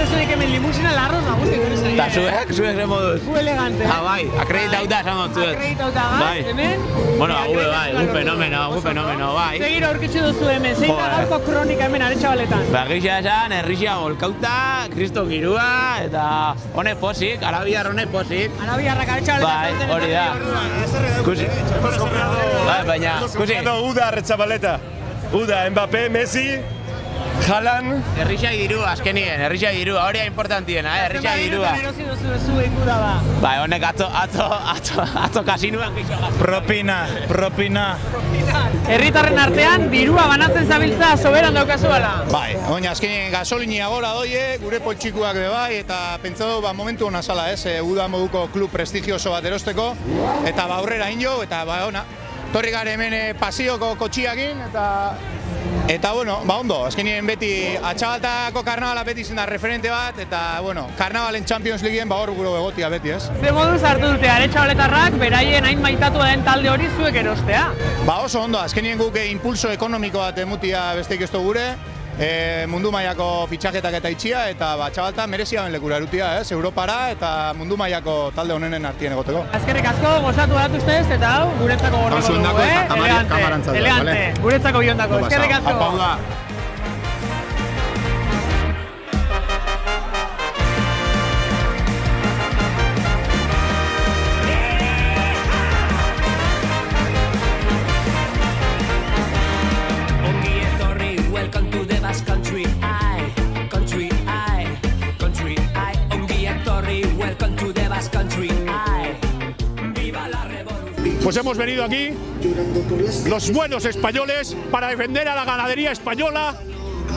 Zuek hemen limusina larroz nagusi gure zaila. Eta zuek moduz. Gu elegante. Bai, akreditauta esan dut zuet. Akreditauta gaz, hemen. Bueno, gu fenomeno, bai. Zegiro aurkitzu duzu hemen, zein da gaurko kronika hemen Aretxabaletan. Gisa esan, herrixia golkauta, Kristo girua, eta honek posik, arabiar honek posik. Arabiarrak Aretxabaletan. Bai, hori da. Kusi. Bai, baina, kusi. Uda Aretxabaleta. Uda, Mbappé, Messi. Jalan. Herrixai dirua, azkenien, herrixai dirua, hori importantiena, herrixai dirua. Bai, honek atzo kasinuan gixo. Propina. Herritarren artean, dirua banatzen zabiltza soberan daukazu bala. Bai, oina azkenien gasolinia gora doie, gure poltsikuak de bai, eta pentsatu momentu hona zala, Uda moduko klub prestigioso bat erosteko, eta aurrera injo, eta ona. Torri gare hemen pasioko kotxiakin, eta bueno, ondo, azkenien beti Atxabaltako karnabala beti zen da referente bat, eta bueno, karnabalen Champions Leagueen hor gure egotia beti, ez? Ze moduz hartu dute Aretxabaletarrak beraien hain maitatua den talde hori zuek erostea? Oso ondo, azkenien guk impulso ekonomiko bat emutia besteik ez gure, mundu mailako fitxaketak eta itxia, eta Atxabalta merezia ben lekura erutia, Europara eta mundu mailako talde honenen artien egoteko. Azkerrik asko, gozatu bat ustez, eta hau, guretzako gordeko dugu, elegante, guretzako biondako, azkerrik asko. Pues hemos venido aquí, los buenos españoles, para defender a la ganadería española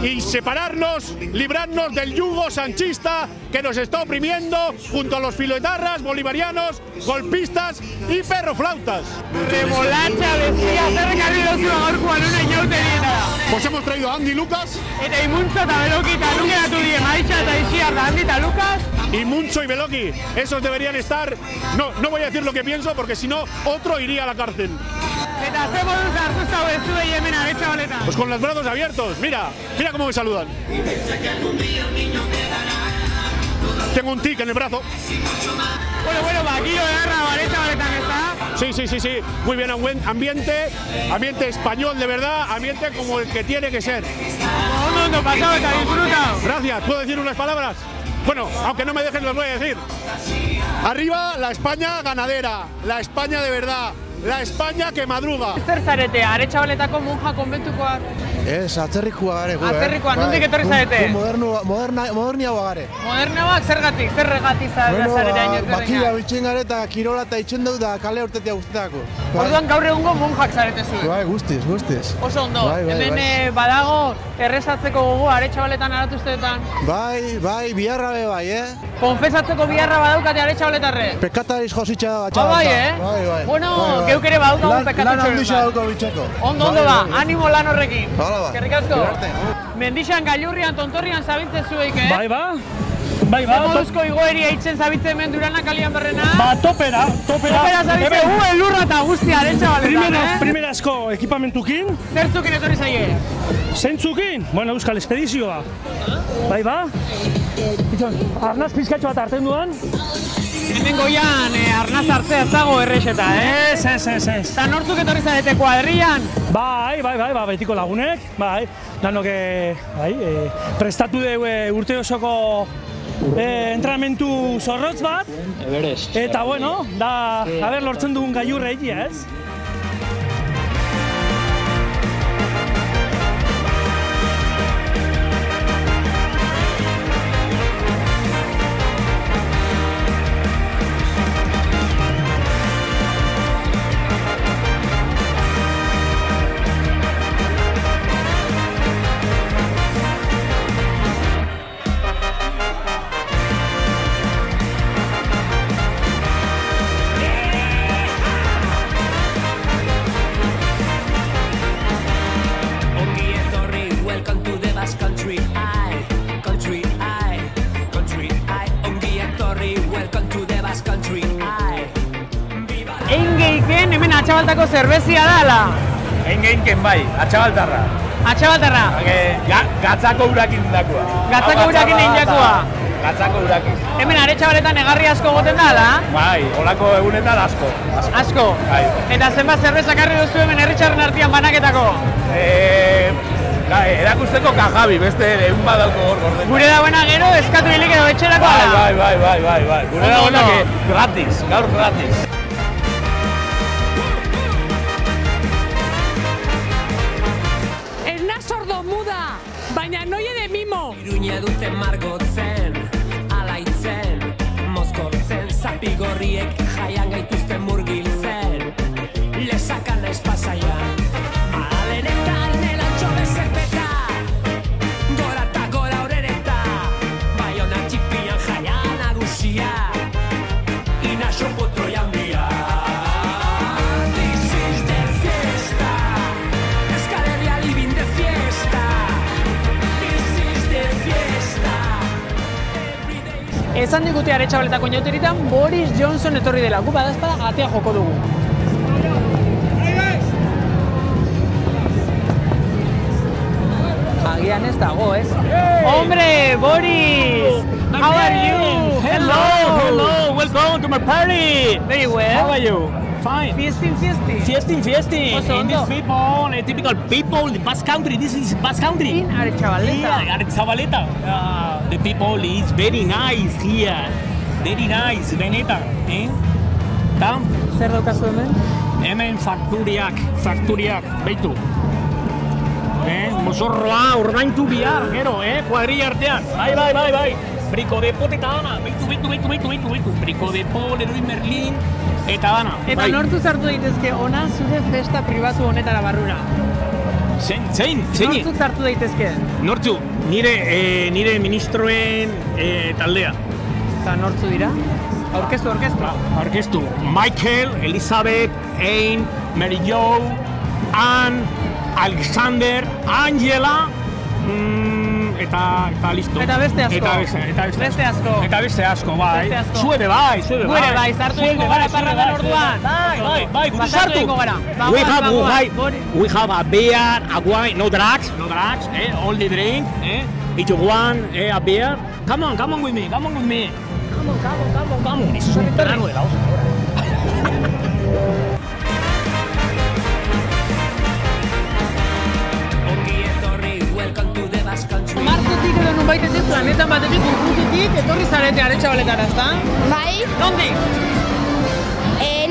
y separarnos, librarnos del yugo sanchista que nos está oprimiendo junto a los filoetarras, bolivarianos, golpistas y perroflautas. Remolacha, bestia, zer garri dozu gaurkoan una inauteriena. Pues hemos traído a Andy Lucas. Eta Imuntzo eta Beloki eta nukeratu die Maitxa eta Isiar da Andy eta Lucas. Imuntzo y Beloki, esos deberían estar, no voy a decir lo que pienso porque si no, otro iría a la cárcel. Eta ze moduz hartu zau ez zuei hemen Aretxabaletan. Pues con los brazos abiertos, mira cómo me saludan. Tengo un tic en el brazo. Bueno, aquí lo agarra Aretxabaletan está. Sí, muy bien, ambiente español de verdad, ambiente como el que tiene que ser. No, pasado, está disfrutado. Gracias, ¿puedo decir unas palabras? Bueno, aunque no me dejen, los voy a decir. Arriba la España ganadera, la España de verdad, la España que madruga. Zer zarete, Aretxabaletako monja konbentukoak? Atzerrikoa gare gu, Atzerrikoa, nondik etorri zarete? Moderniagoa gare. Moderniagoak zergatik zarete hain ezberdinak? Bakila bitxen gare eta kirola eta itxen dut da kale urtetia guztetako. Orduan gaur egungo monjak zarete zuen? Bai, guztiz. Oso ondo, hemen badago errezatzeko gogo Aretxabaletan aratuzteetan? Bai, biharra be bai, Konfesatzeko biharra badaukate Aretxabaletarre? Pekatariz jositxa da batxabata. Bai, Bueno, geuk ere badaukagun pekatutxo. Lan handixo dauko bitxeko. Ondo ba, animo lan horrekin. Hala ba. Eskerrik asko. Mendixan, gailurrian, tontorrian zabiltzen zueik, Bai ba. Moduzko igoeria itzen zabiltzen hemen Durana kalian berrena. Topera. Topera zabiltzen, elurra eta guztia Aretxabaletan, Primerazko ekipamentukin. Zertzukin etorri zaie? Zentzukin? Bueno, Euskal Espedizioa. Bai ba. Arnaz pizkatxo bat hartzen duan. Hemen goian, arnaz hartzea ez dago errexeta, Ez. Eta nortzuk etorri zarete kuadrian? Bai, betiko lagunek, danok, prestatu dugu urte osoko entrenamentu zorrotz bat. Eta, bueno, lortzen dugun gailurra egia, ez? Aretxabaltako zerbezia da, ala? Engenken bai, Atxabaltarra. Atxabaltarra? Gatzako urakin dakoa. Gatzako urakin indakoa? Gatzako urakin. Hemen Aretxabaletan egarri asko goten da, ala? Bai, olako egunetan asko. Asko? Bai. Eta zenbat zerbeza karri duzu hemen herritxarren artean banaketako? Erakusteko kajabi, beste egun badauko hor gorden. Gure dagoena gero, eskatu hilik edo etxerako ala? Bai. Gure dagoena gratis, gaur gratis. Ez naz sordo muda, baina noie de mimo. Iruña duten margotzen, alaitzen, mozkortzen, zapigorriek jaian gaituzten murgiltzen, lesakan naiz pasaian. Madalenetan elantxo bezerpeta, gora eta gora horereta, Baiona txipian jaian nagusia, inaxo potro jandia. This is the fiesta, Euskal Herria living the fiesta. This is the fiesta. Esan digute Aretxabaletako inauteritan Boris Johnson etorri dela. Gu badazpada atea joko dugu. Agian ez dago, ez? Hombre, Boris! How are you? Hello, welcome to my party. Very well. How are you? Fine. Fiesting. In this people, typical people, the Basque Country. This is Basque Country. In Aretxabaleta. Yeah, Aretxabaleta. The people is very nice here. Very nice, benetan. Eta? Zer daukazu hemen? Hemen fakturiak, beitu. Mozorroa ordaintu bihar, gero, kuadrilla artean. Bai. Briko de pot eta dana, beitu. Briko de pot, Leroy Merlin, eta dana. Eta nortu zartu daitezke ona zure festa pribatu honetara barrura? Zein? Nortu zartu daitezke? Nortu, nire ministroen taldea. Eta nortzu dira? Aurkeztu. Michael, Elizabeth, Ain, Mary Jo, Anne, Alexander, Angela, eta listo. Eta beste asko. Eta beste asko, bai. Zuede bai. Gure bai, zartu ingo gara parradan orduan. Bai, gure sartu. We have a beer, a wine, no drugs, only drink, If you want a beer, come on with me. Come on. Eso es un plano de la hoja. Markotik edo nunbaitetik, planetan batetik, urrutitik, etorri zarete Aretxabaletara, ezta? Bai. Nondi?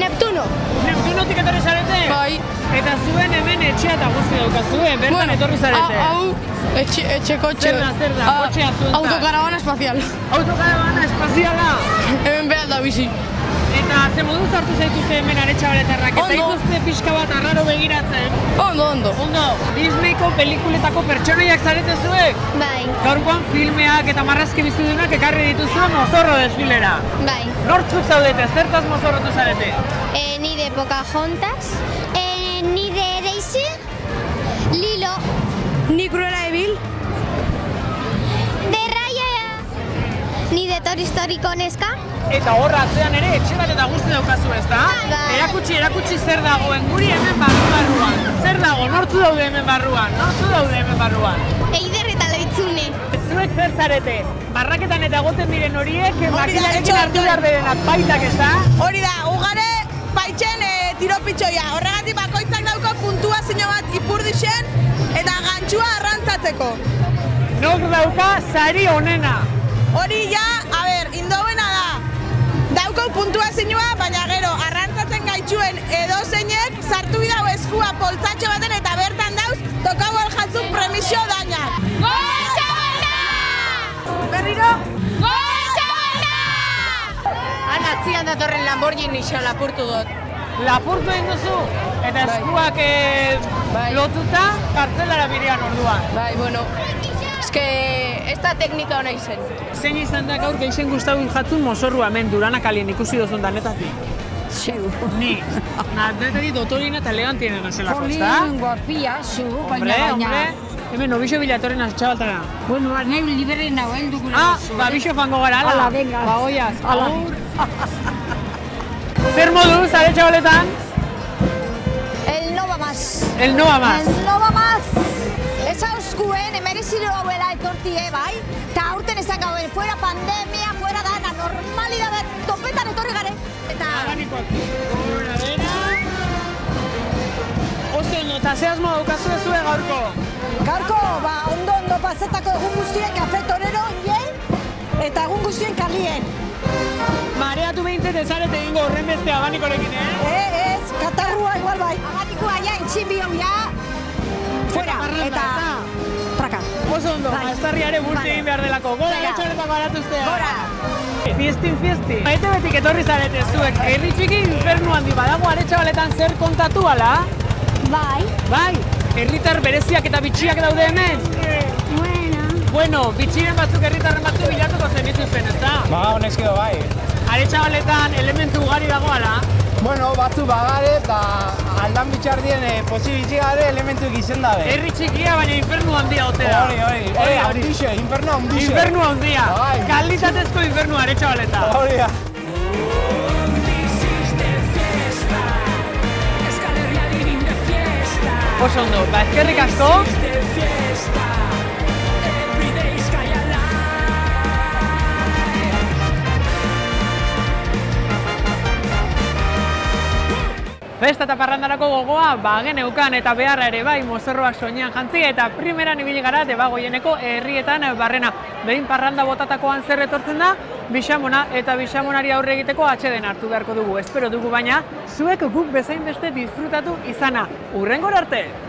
Neptuno. Neptunotik etorri zarete? Bai. Eta zuen hemen etxea eta guzti daukazuen, bertan etorri zarete? Hau, etxeko txe. Zer da, kotxea zuentzat? Autokaravana espazial. Autokaravana espaziala? Hemen behar da bizi. Eta ze moduz hartu zaituzte hemen Aretxabaletarrak, eta dituzte pixka bat arraro begiratzen? Ondo. Disneyko pelikuletako pertsonaiak zarete zuek? Bai. Gaurkoan filmeak eta marrazki bizidunak ekarri dituzuen mozorro desfilera? Bai. Nortzuk zaudete, zertaz mozorrotu zarete? Nire Pocahontas, nire Daisy, Lilo. Ni Cruella de Vil. De Raya, ni de Toy Storyko neska. Eta horra atzean ere etxe bat eta guzti daukazu, ezta? Erakutsi zer dagoen guri hemen barruan. Zer dago, nortzu daude hemen barruan? Eider eta Loitzune. Zuek zer zarete? Barraketan eta goten diren horiek makinarekin hartu behar derenak baitak, ezta? Hori da, ugare paitzen tiropitxoia. Horregatik bakoitzak dauko puntuazio bat ipurdixen eta gantxua arrantzatzeko. Nok dauka sari onena? Hori ja, indobena da. Daukau puntuazioa, baina gero arrantzatzen gaitxuen edozeinek sartu bidau eskua poltzatxo baten eta bertan dauz tokau aljatzuk premisio dainak. Goetxabana! Berriro? Goetxabana! Han atzian datorren Lamborghini xa lapurtu dut. Lapurtu egin duzu? Eta eskuak lotuta kartzelara bidean orduan. Bai, bueno. Ez da teknika hona izen. Zein izan da gaur gehien Gustavo Iljatzun mozorrua hemen Durana kalien ikusi duzun danetatik? Ziu. Ni. Danetatik dotorina eta elegantienen azelako, ezta? Jolín, guapia, zu, baina. Hombre. Hemen Obixo Bilatorren Aretxabaltara. Bueno, nahi liberen nago, helduko nago. Bixo fango gara, ala? Ala, venga. Bagoiaz. Zer moduz Aretxabaletan? el no va más. El no va más. Esa euskuen, emereziro hauela etortie, bai? Ta aurten ezak gauen, fuera pandemia, fuera dana, normalidade, topetan etorri gare. Eta... Abanikoak. Gora bera. Oso ondo, eta ze asmo daukazu ezue gaurko? Gaurko, ondo pasetako egun guztien kafe torero hien, eta egun guztien kalien. Mareatu behintzet ezarete egingo horren beste abanikorekin, Ez, katarrua igual bai. Abanikoa ja, intxinbi hau ja, fuera, eta praka. Oso ondo, maestarriare burti egin behar delako. Gora, getxoretako aratuztea. Gora. Fiestin. Baite betik etorri zarete zuek, herri txiki infernu handi badago aretxabaletan zer kontatu ala? Bai, herritar bereziak eta bitxiak daude hemen? Bueno, bitxiren batzuk herritarren batzuk bilatuko zenituzten, ezta? Honezkido bai. Aretxabaletan elementu ugari dagoala? Bueno, batzu bagare eta aldan bitxardien posibitzi gare elementu gizen dabe. Herri txikia, baina infernu handia otea. Hori, handixe, infernu handixe. Infernu handia, kalitatezko infernu aretxabaleta. Hori da. Oso ondo, eskerrik asko. Festa eta parrandarako gogoa geneukan eta beharra ere bai mozorroak soinean jantzi eta primeran ibili gara Debagoieneko herrietan barrena. Behin parranda botatakoan zer etortzen da, bixamona eta bixamonari aurre egiteko atxeden hartu beharko dugu. Espero dugu baina, zuek guk bezain beste disfrutatu izana. Hurrengora arte!